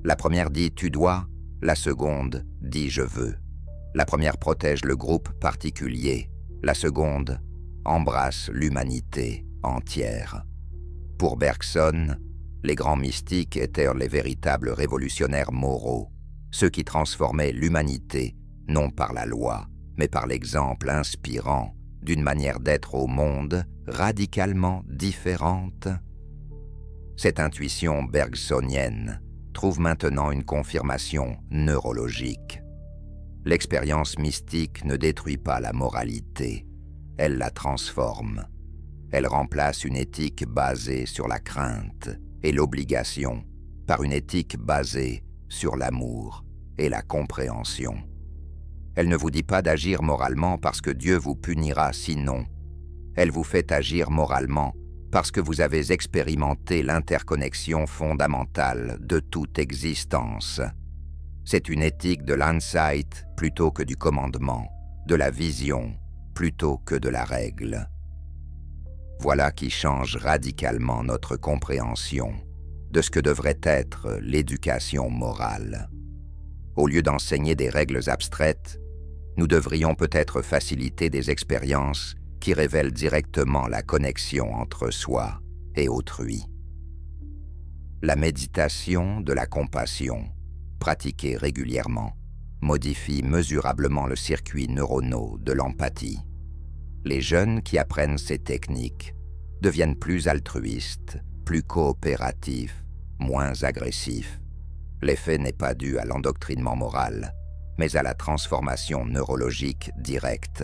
La première dit « tu dois », la seconde dit « je veux ». La première protège le groupe particulier, la seconde embrasse l'humanité entière. Pour Bergson, les grands mystiques étaient les véritables révolutionnaires moraux, ceux qui transformaient l'humanité non par la loi, mais par l'exemple inspirant d'une manière d'être au monde radicalement différente. Cette intuition bergsonienne trouve maintenant une confirmation neurologique. L'expérience mystique ne détruit pas la moralité, elle la transforme. Elle remplace une éthique basée sur la crainte et l'obligation par une éthique basée sur l'amour et la compréhension. Elle ne vous dit pas d'agir moralement parce que Dieu vous punira sinon. Elle vous fait agir moralement parce que vous avez expérimenté l'interconnexion fondamentale de toute existence. C'est une éthique de l'insight plutôt que du commandement, de la vision plutôt que de la règle. Voilà qui change radicalement notre compréhension de ce que devrait être l'éducation morale. Au lieu d'enseigner des règles abstraites, nous devrions peut-être faciliter des expériences qui révèlent directement la connexion entre soi et autrui. La méditation de la compassion, pratiquée régulièrement, modifie mesurablement le circuit neuronal de l'empathie. Les jeunes qui apprennent ces techniques deviennent plus altruistes, plus coopératifs, moins agressifs. L'effet n'est pas dû à l'endoctrinement moral, mais à la transformation neurologique directe.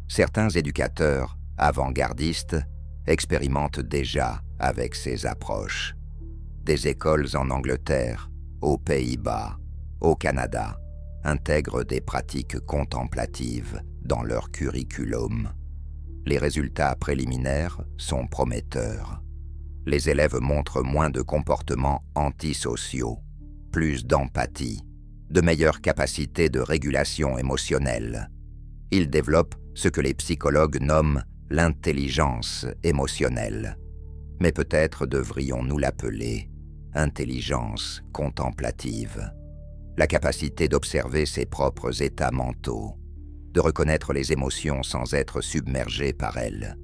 Certains éducateurs avant-gardistes expérimentent déjà avec ces approches. Des écoles en Angleterre, aux Pays-Bas, au Canada, intègrent des pratiques contemplatives dans leur curriculum. Les résultats préliminaires sont prometteurs. Les élèves montrent moins de comportements antisociaux, plus d'empathie, de meilleures capacités de régulation émotionnelle. Ils développent ce que les psychologues nomment l'intelligence émotionnelle. Mais peut-être devrions-nous l'appeler intelligence contemplative. La capacité d'observer ses propres états mentaux, de reconnaître les émotions sans être submergé par elles,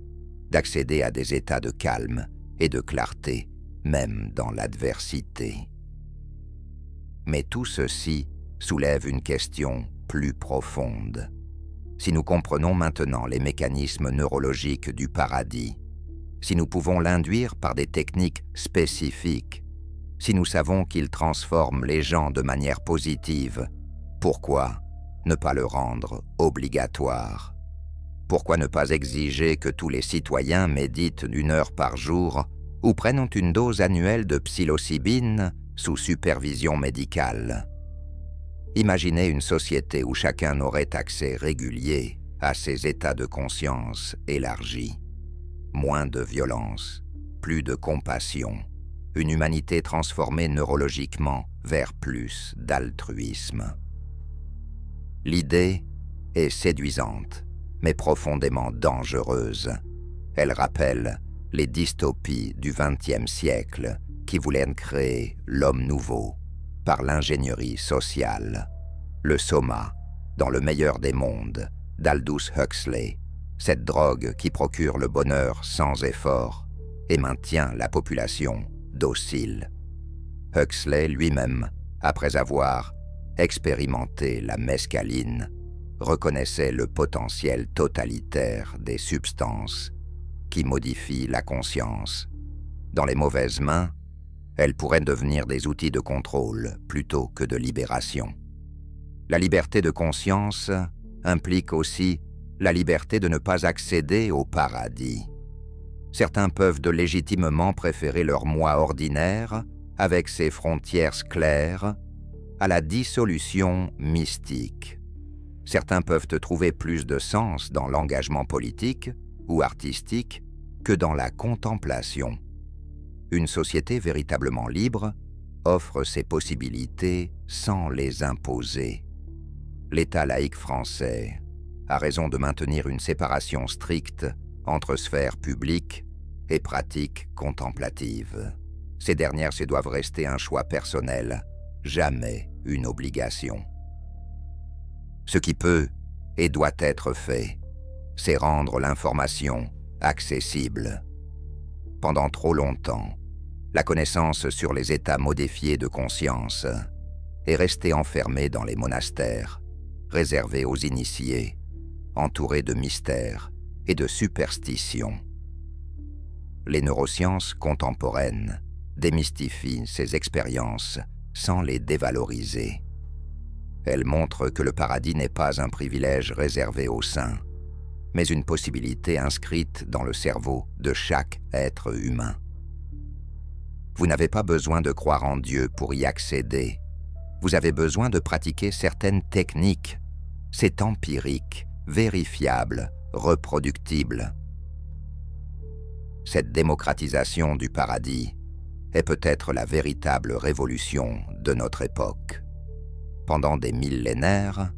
d'accéder à des états de calme et de clarté, même dans l'adversité. Mais tout ceci soulève une question plus profonde. Si nous comprenons maintenant les mécanismes neurologiques du paradis, si nous pouvons l'induire par des techniques spécifiques, si nous savons qu'il transforme les gens de manière positive, pourquoi ne pas le rendre obligatoire? Pourquoi ne pas exiger que tous les citoyens méditent 1 heure par jour ou prennent une dose annuelle de psilocybine sous supervision médicale? Imaginez une société où chacun aurait accès régulier à ses états de conscience élargis. Moins de violence, plus de compassion, une humanité transformée neurologiquement vers plus d'altruisme. L'idée est séduisante, mais profondément dangereuse. Elle rappelle les dystopies du XXe siècle qui voulaient créer l'homme nouveau par l'ingénierie sociale. Le soma, dans le meilleur des mondes, d'Aldous Huxley, cette drogue qui procure le bonheur sans effort et maintient la population docile. Huxley lui-même, après avoir expérimenté la mescaline, reconnaissait le potentiel totalitaire des substances qui modifient la conscience. Dans les mauvaises mains, elles pourraient devenir des outils de contrôle plutôt que de libération. La liberté de conscience implique aussi la liberté de ne pas accéder au paradis. Certains peuvent légitimement préférer leur moi ordinaire, avec ses frontières claires, à la dissolution mystique. Certains peuvent trouver plus de sens dans l'engagement politique ou artistique que dans la contemplation. Une société véritablement libre offre ses possibilités sans les imposer. L'État laïque français a raison de maintenir une séparation stricte entre sphère publique et pratique contemplative. Ces dernières se doivent rester un choix personnel, jamais une obligation. Ce qui peut et doit être fait, c'est rendre l'information accessible. Pendant trop longtemps, la connaissance sur les états modifiés de conscience est restée enfermée dans les monastères, réservée aux initiés, entourée de mystères et de superstitions. Les neurosciences contemporaines démystifient ces expériences sans les dévaloriser. Elle montre que le paradis n'est pas un privilège réservé aux saints, mais une possibilité inscrite dans le cerveau de chaque être humain. Vous n'avez pas besoin de croire en Dieu pour y accéder. Vous avez besoin de pratiquer certaines techniques. C'est empirique, vérifiable, reproductible. Cette démocratisation du paradis est peut-être la véritable révolution de notre époque. Pendant des millénaires,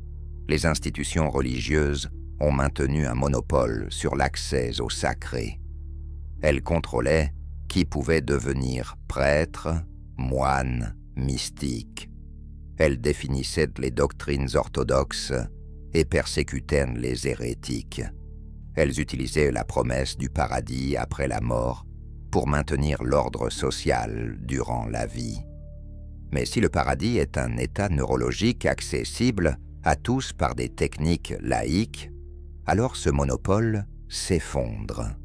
les institutions religieuses ont maintenu un monopole sur l'accès au sacré. Elles contrôlaient qui pouvait devenir prêtre, moine, mystique. Elles définissaient les doctrines orthodoxes et persécutaient les hérétiques. Elles utilisaient la promesse du paradis après la mort pour maintenir l'ordre social durant la vie. Mais si le paradis est un état neurologique accessible à tous par des techniques laïques, alors ce monopole s'effondre.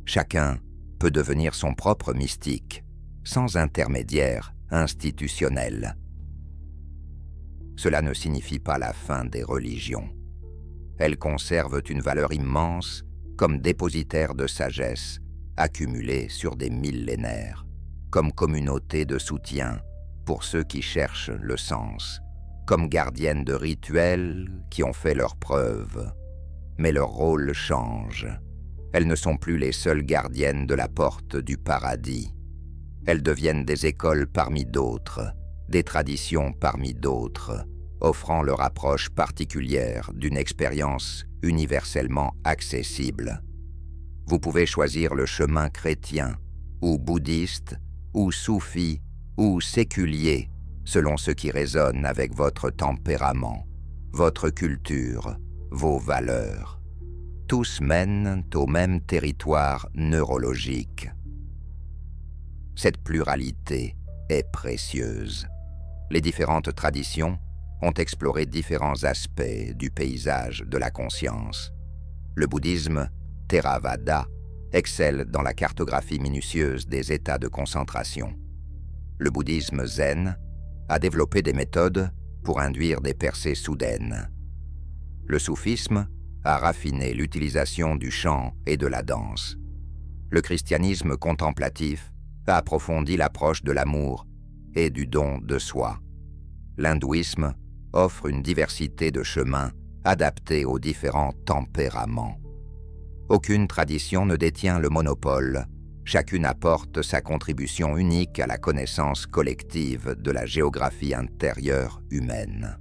Chacun peut devenir son propre mystique, sans intermédiaire institutionnel. Cela ne signifie pas la fin des religions. Elles conservent une valeur immense comme dépositaires de sagesse accumulée sur des millénaires, comme communauté de soutien pour ceux qui cherchent le sens, comme gardiennes de rituels qui ont fait leurs preuves. Mais leur rôle change. Elles ne sont plus les seules gardiennes de la porte du paradis. Elles deviennent des écoles parmi d'autres, des traditions parmi d'autres, offrant leur approche particulière d'une expérience universellement accessible. Vous pouvez choisir le chemin chrétien, ou bouddhiste, ou soufi, ou séculier, selon ce qui résonne avec votre tempérament, votre culture, vos valeurs. Tous mènent au même territoire neurologique. Cette pluralité est précieuse. Les différentes traditions ont exploré différents aspects du paysage de la conscience. Le bouddhisme, Theravada, excelle dans la cartographie minutieuse des états de concentration. Le bouddhisme zen a développé des méthodes pour induire des percées soudaines. Le soufisme a raffiné l'utilisation du chant et de la danse. Le christianisme contemplatif a approfondi l'approche de l'amour et du don de soi. L'hindouisme offre une diversité de chemins adaptés aux différents tempéraments. Aucune tradition ne détient le monopole. Chacune apporte sa contribution unique à la connaissance collective de la géographie intérieure humaine.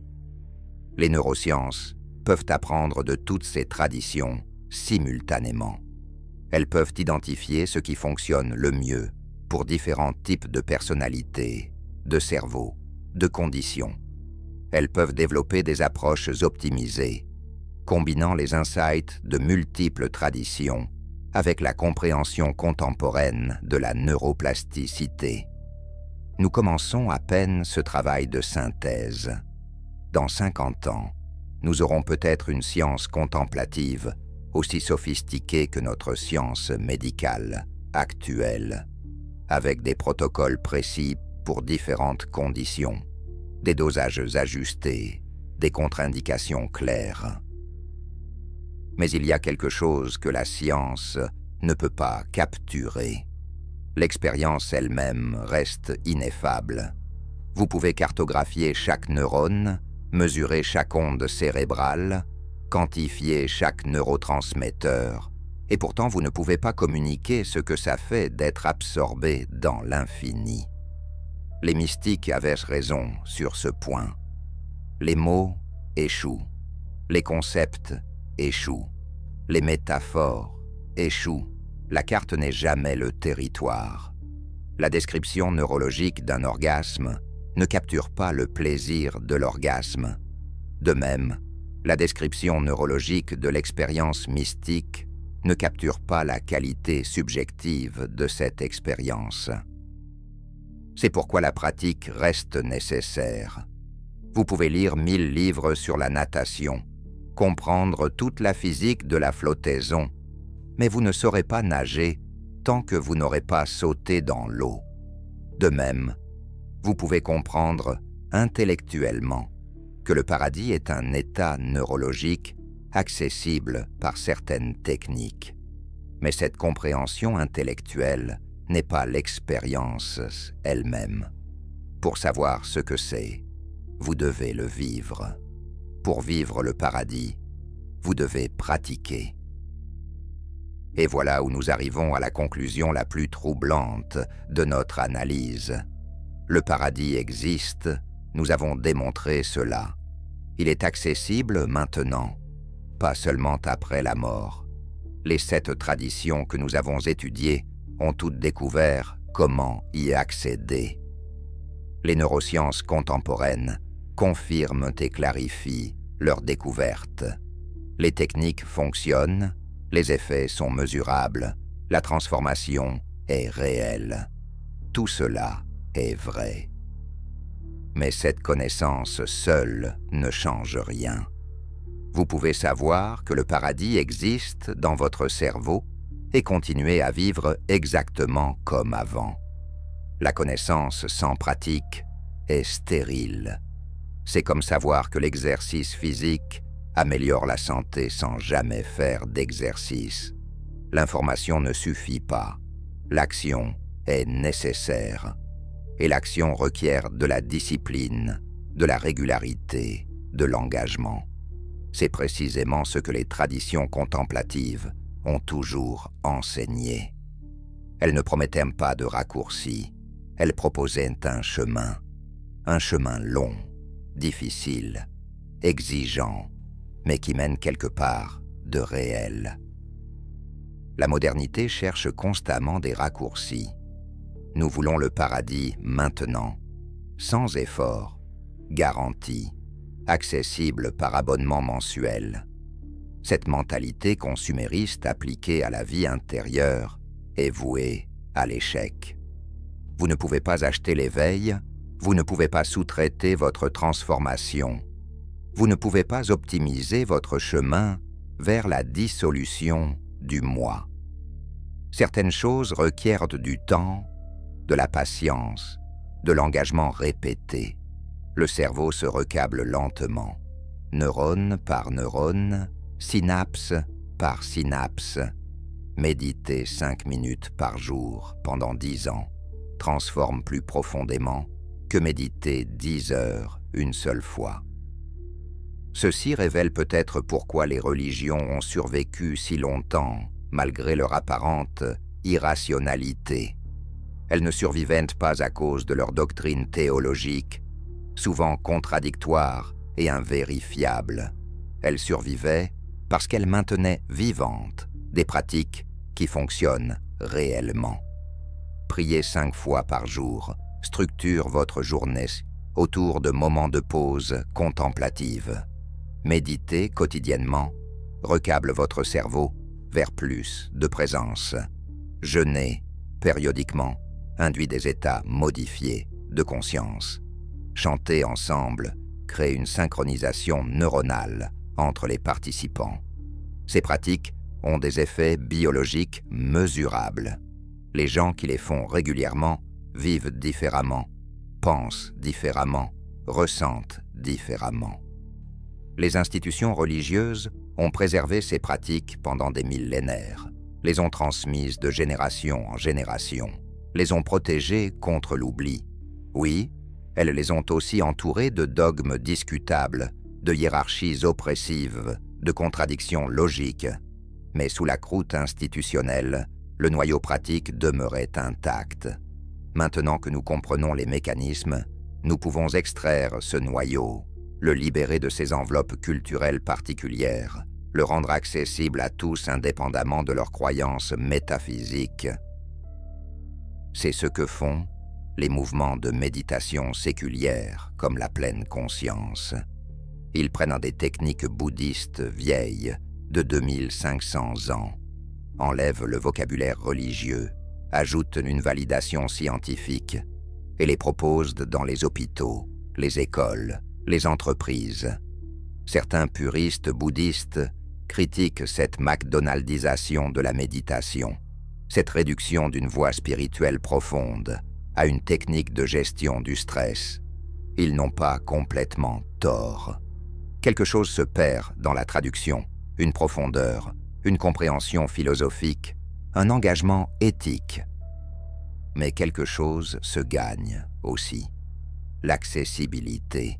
Les neurosciences peuvent apprendre de toutes ces traditions simultanément. Elles peuvent identifier ce qui fonctionne le mieux pour différents types de personnalités, de cerveau, de conditions. Elles peuvent développer des approches optimisées, combinant les insights de multiples traditions avec la compréhension contemporaine de la neuroplasticité. Nous commençons à peine ce travail de synthèse. Dans 50 ans, nous aurons peut-être une science contemplative aussi sophistiquée que notre science médicale actuelle, avec des protocoles précis pour différentes conditions, des dosages ajustés, des contre-indications claires. Mais il y a quelque chose que la science ne peut pas capturer. L'expérience elle-même reste ineffable. Vous pouvez cartographier chaque neurone, mesurer chaque onde cérébrale, quantifier chaque neurotransmetteur, et pourtant vous ne pouvez pas communiquer ce que ça fait d'être absorbé dans l'infini. Les mystiques avaient raison sur ce point. Les mots échouent, les concepts échouent, les métaphores échouent. La carte n'est jamais le territoire. La description neurologique d'un orgasme ne capture pas le plaisir de l'orgasme. De même, la description neurologique de l'expérience mystique ne capture pas la qualité subjective de cette expérience. C'est pourquoi la pratique reste nécessaire. Vous pouvez lire 1000 livres sur la natation, comprendre toute la physique de la flottaison, mais vous ne saurez pas nager tant que vous n'aurez pas sauté dans l'eau. De même, vous pouvez comprendre intellectuellement que le paradis est un état neurologique accessible par certaines techniques. Mais cette compréhension intellectuelle n'est pas l'expérience elle-même. Pour savoir ce que c'est, vous devez le vivre. Pour vivre le paradis, vous devez pratiquer. Et voilà où nous arrivons à la conclusion la plus troublante de notre analyse. Le paradis existe, nous avons démontré cela. Il est accessible maintenant, pas seulement après la mort. Les 7 traditions que nous avons étudiées ont toutes découvert comment y accéder. Les neurosciences contemporaines confirment et clarifient leurs découvertes. Les techniques fonctionnent, les effets sont mesurables, la transformation est réelle. Tout cela est vrai. Mais cette connaissance seule ne change rien. Vous pouvez savoir que le paradis existe dans votre cerveau et continuer à vivre exactement comme avant. La connaissance sans pratique est stérile. C'est comme savoir que l'exercice physique améliore la santé sans jamais faire d'exercice. L'information ne suffit pas. L'action est nécessaire. Et l'action requiert de la discipline, de la régularité, de l'engagement. C'est précisément ce que les traditions contemplatives ont toujours enseigné. Elles ne promettaient pas de raccourcis, elles proposaient un chemin long, difficile, exigeant, mais qui mène quelque part de réel. La modernité cherche constamment des raccourcis. Nous voulons le paradis maintenant, sans effort, garanti, accessible par abonnement mensuel. Cette mentalité consumériste appliquée à la vie intérieure est vouée à l'échec. Vous ne pouvez pas acheter l'éveil, vous ne pouvez pas sous-traiter votre transformation, vous ne pouvez pas optimiser votre chemin vers la dissolution du moi. Certaines choses requièrent du temps, de la patience, de l'engagement répété. Le cerveau se recable lentement, neurone par neurone, synapse par synapse. Méditer 5 minutes par jour pendant 10 ans transforme plus profondément que méditer 10 heures une seule fois. Ceci révèle peut-être pourquoi les religions ont survécu si longtemps, malgré leur apparente irrationalité. Elles ne survivaient pas à cause de leur doctrine théologique, souvent contradictoire et invérifiable. Elles survivaient parce qu'elles maintenaient vivantes des pratiques qui fonctionnent réellement. Priez 5 fois par jour, structure votre journée autour de moments de pause contemplative. Méditez quotidiennement, recable votre cerveau vers plus de présence. Jeûnez périodiquement, induit des états modifiés de conscience. Chanter ensemble crée une synchronisation neuronale entre les participants. Ces pratiques ont des effets biologiques mesurables. Les gens qui les font régulièrement vivent différemment, pensent différemment, ressentent différemment. Les institutions religieuses ont préservé ces pratiques pendant des millénaires, les ont transmises de génération en génération, les ont protégées contre l'oubli. Oui, elles les ont aussi entourées de dogmes discutables, de hiérarchies oppressives, de contradictions logiques. Mais sous la croûte institutionnelle, le noyau pratique demeurait intact. Maintenant que nous comprenons les mécanismes, nous pouvons extraire ce noyau, le libérer de ses enveloppes culturelles particulières, le rendre accessible à tous indépendamment de leurs croyances métaphysiques. C'est ce que font les mouvements de méditation séculière comme la pleine conscience. Ils prennent des techniques bouddhistes vieilles de 2500 ans, enlèvent le vocabulaire religieux, ajoutent une validation scientifique et les proposent dans les hôpitaux, les écoles, les entreprises. Certains puristes bouddhistes critiquent cette McDonaldisation de la méditation, cette réduction d'une voie spirituelle profonde à une technique de gestion du stress. Ils n'ont pas complètement tort. Quelque chose se perd dans la traduction, une profondeur, une compréhension philosophique, un engagement éthique. Mais quelque chose se gagne aussi, l'accessibilité.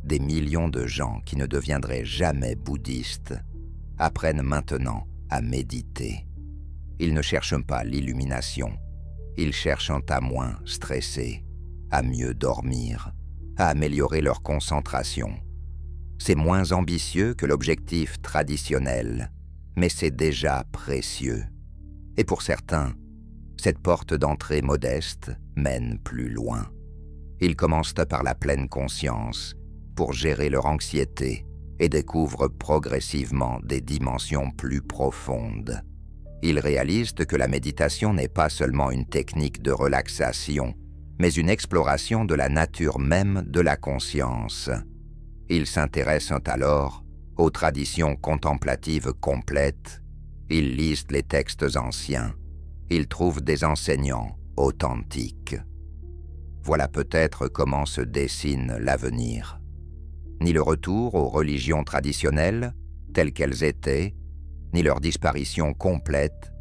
Des millions de gens qui ne deviendraient jamais bouddhistes apprennent maintenant à méditer. Ils ne cherchent pas l'illumination, ils cherchent à moins stresser, à mieux dormir, à améliorer leur concentration. C'est moins ambitieux que l'objectif traditionnel, mais c'est déjà précieux. Et pour certains, cette porte d'entrée modeste mène plus loin. Ils commencent par la pleine conscience pour gérer leur anxiété et découvrent progressivement des dimensions plus profondes. Ils réalisent que la méditation n'est pas seulement une technique de relaxation, mais une exploration de la nature même de la conscience. Ils s'intéressent alors aux traditions contemplatives complètes, ils lisent les textes anciens, ils trouvent des enseignants authentiques. Voilà peut-être comment se dessine l'avenir. Ni le retour aux religions traditionnelles, telles qu'elles étaient, ni leur disparition complète,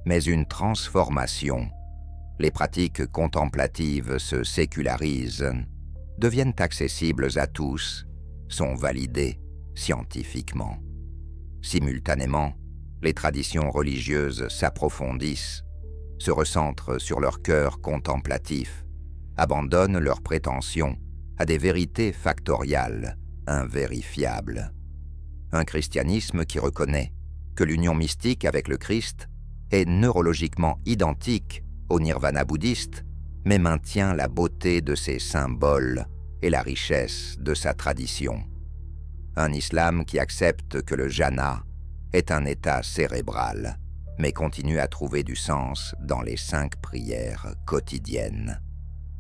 mais une transformation. Les pratiques contemplatives se sécularisent, deviennent accessibles à tous, sont validées scientifiquement. Simultanément, les traditions religieuses s'approfondissent, se recentrent sur leur cœur contemplatif, abandonnent leurs prétentions à des vérités factoriales, invérifiables. Un christianisme qui reconnaît que l'union mystique avec le Christ est neurologiquement identique au nirvana bouddhiste, mais maintient la beauté de ses symboles et la richesse de sa tradition. Un islam qui accepte que le jhana est un état cérébral, mais continue à trouver du sens dans les 5 prières quotidiennes.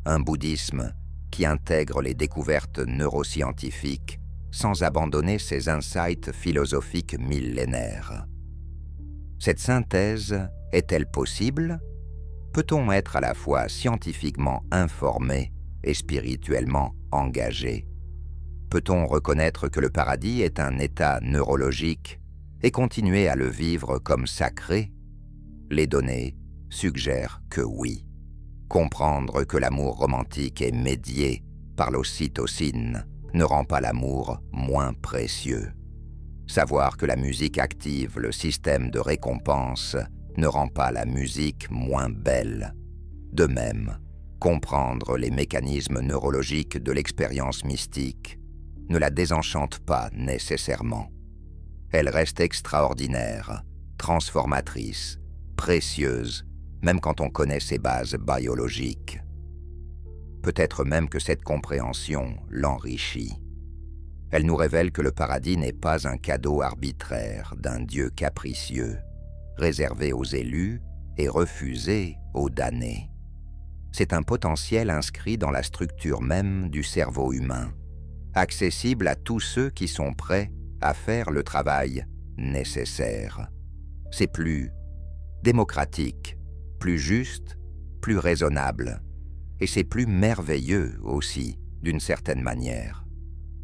Un bouddhisme qui intègre les découvertes neuroscientifiques sans abandonner ses insights philosophiques millénaires. Cette synthèse est-elle possible? Peut-on être à la fois scientifiquement informé et spirituellement engagé? Peut-on reconnaître que le paradis est un état neurologique et continuer à le vivre comme sacré? Les données suggèrent que oui. Comprendre que l'amour romantique est médié par l'ocytocine ne rend pas l'amour moins précieux. Savoir que la musique active le système de récompense ne rend pas la musique moins belle. De même, comprendre les mécanismes neurologiques de l'expérience mystique ne la désenchante pas nécessairement. Elle reste extraordinaire, transformatrice, précieuse, même quand on connaît ses bases biologiques. Peut-être même que cette compréhension l'enrichit. Elle nous révèle que le paradis n'est pas un cadeau arbitraire d'un Dieu capricieux, réservé aux élus et refusé aux damnés. C'est un potentiel inscrit dans la structure même du cerveau humain, accessible à tous ceux qui sont prêts à faire le travail nécessaire. C'est plus démocratique, plus juste, plus raisonnable, et c'est plus merveilleux aussi, d'une certaine manière.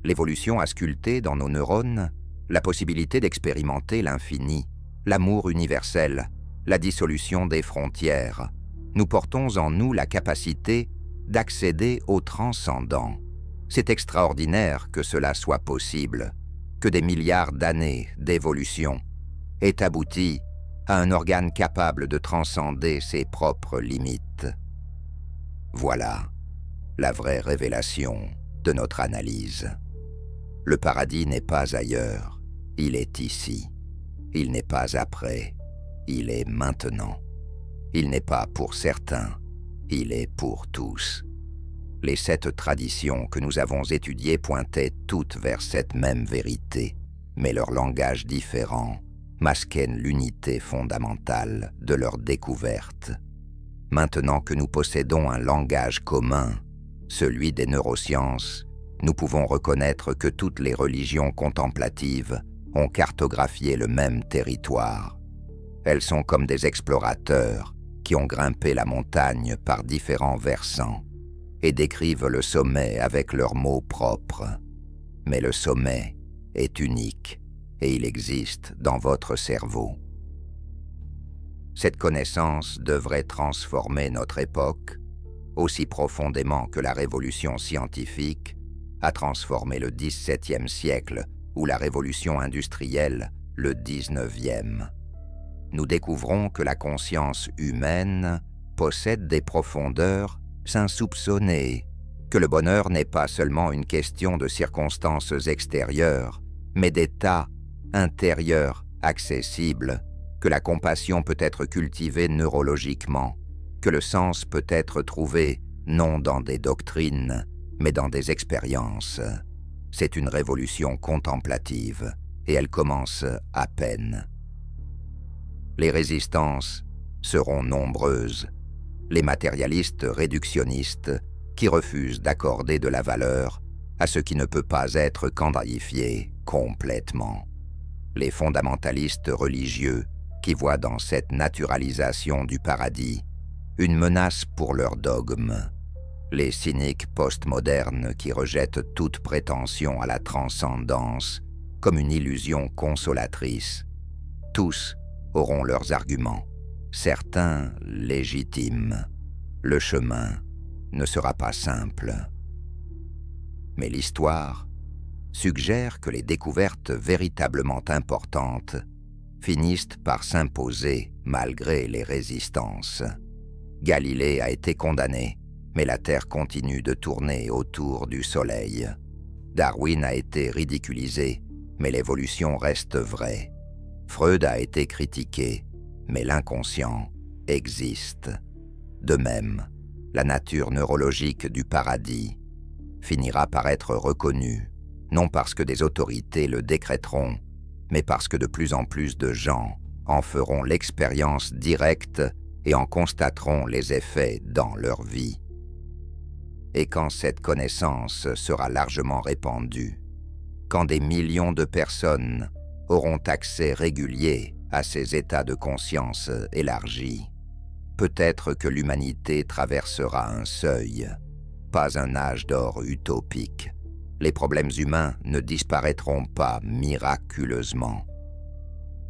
L'évolution a sculpté dans nos neurones la possibilité d'expérimenter l'infini, l'amour universel, la dissolution des frontières. Nous portons en nous la capacité d'accéder au transcendant. C'est extraordinaire que cela soit possible, que des milliards d'années d'évolution aient abouti à un organe capable de transcender ses propres limites. Voilà la vraie révélation de notre analyse. Le paradis n'est pas ailleurs, il est ici. Il n'est pas après, il est maintenant. Il n'est pas pour certains, il est pour tous. Les 7 traditions que nous avons étudiées pointaient toutes vers cette même vérité, mais leur langage différent masquait l'unité fondamentale de leur découverte. Maintenant que nous possédons un langage commun, celui des neurosciences, nous pouvons reconnaître que toutes les religions contemplatives ont cartographié le même territoire. Elles sont comme des explorateurs qui ont grimpé la montagne par différents versants. et décrivent le sommet avec leurs mots propres. Mais le sommet est unique et il existe dans votre cerveau. Cette connaissance devrait transformer notre époque aussi profondément que la révolution scientifique a transformé le XVIIe siècle ou la révolution industrielle le XIXe. Nous découvrons que la conscience humaine possède des profondeurs insoupçonnées, que le bonheur n'est pas seulement une question de circonstances extérieures, mais d'états intérieurs accessibles, que la compassion peut être cultivée neurologiquement, que le sens peut être trouvé non dans des doctrines, mais dans des expériences. C'est une révolution contemplative, et elle commence à peine. Les résistances seront nombreuses. Les matérialistes réductionnistes qui refusent d'accorder de la valeur à ce qui ne peut pas être quantifié complètement. Les fondamentalistes religieux qui voient dans cette naturalisation du paradis une menace pour leur dogme. Les cyniques postmodernes qui rejettent toute prétention à la transcendance comme une illusion consolatrice. Tous auront leurs arguments, certains légitimes. Le chemin ne sera pas simple. Mais l'histoire suggère que les découvertes véritablement importantes finissent par s'imposer malgré les résistances. Galilée a été condamné, mais la Terre continue de tourner autour du Soleil. Darwin a été ridiculisé, mais l'évolution reste vraie. Freud a été critiqué, mais l'inconscient existe. De même, la nature neurologique du paradis finira par être reconnue, non parce que des autorités le décréteront, mais parce que de plus en plus de gens en feront l'expérience directe et en constateront les effets dans leur vie. Et quand cette connaissance sera largement répandue, quand des millions de personnes auront accès régulier à ces états de conscience élargis, peut-être que l'humanité traversera un seuil, pas un âge d'or utopique. Les problèmes humains ne disparaîtront pas miraculeusement.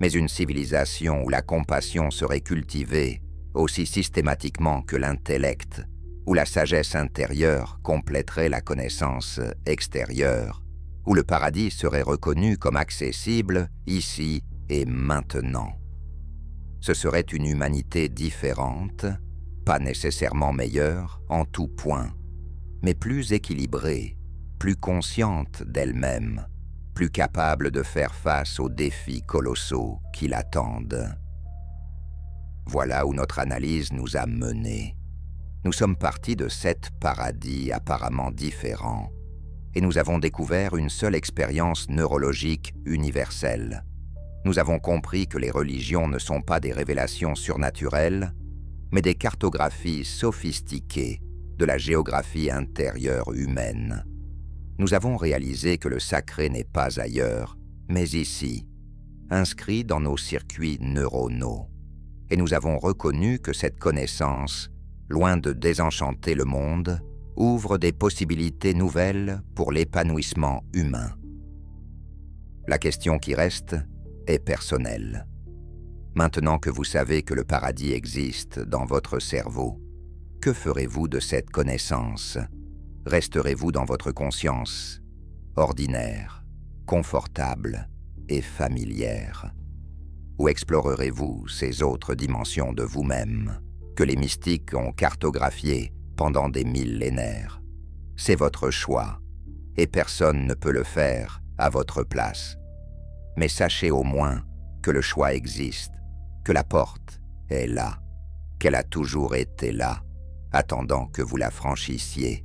Mais une civilisation où la compassion serait cultivée aussi systématiquement que l'intellect, où la sagesse intérieure compléterait la connaissance extérieure, où le paradis serait reconnu comme accessible ici et maintenant. Ce serait une humanité différente, pas nécessairement meilleure en tout point, mais plus équilibrée, plus consciente d'elle-même, plus capable de faire face aux défis colossaux qui l'attendent. Voilà où notre analyse nous a menés. Nous sommes partis de 7 paradis apparemment différents, et nous avons découvert une seule expérience neurologique universelle. Nous avons compris que les religions ne sont pas des révélations surnaturelles, mais des cartographies sophistiquées de la géographie intérieure humaine. Nous avons réalisé que le sacré n'est pas ailleurs, mais ici, inscrit dans nos circuits neuronaux. Et nous avons reconnu que cette connaissance, loin de désenchanter le monde, ouvre des possibilités nouvelles pour l'épanouissement humain. La question qui reste est personnelle. Maintenant que vous savez que le paradis existe dans votre cerveau, que ferez-vous de cette connaissance? Resterez-vous dans votre conscience, ordinaire, confortable et familière? Ou explorerez-vous ces autres dimensions de vous-même que les mystiques ont cartographiées pendant des millénaires? C'est votre choix, et personne ne peut le faire à votre place. Mais sachez au moins que le choix existe, que la porte est là, qu'elle a toujours été là, attendant que vous la franchissiez.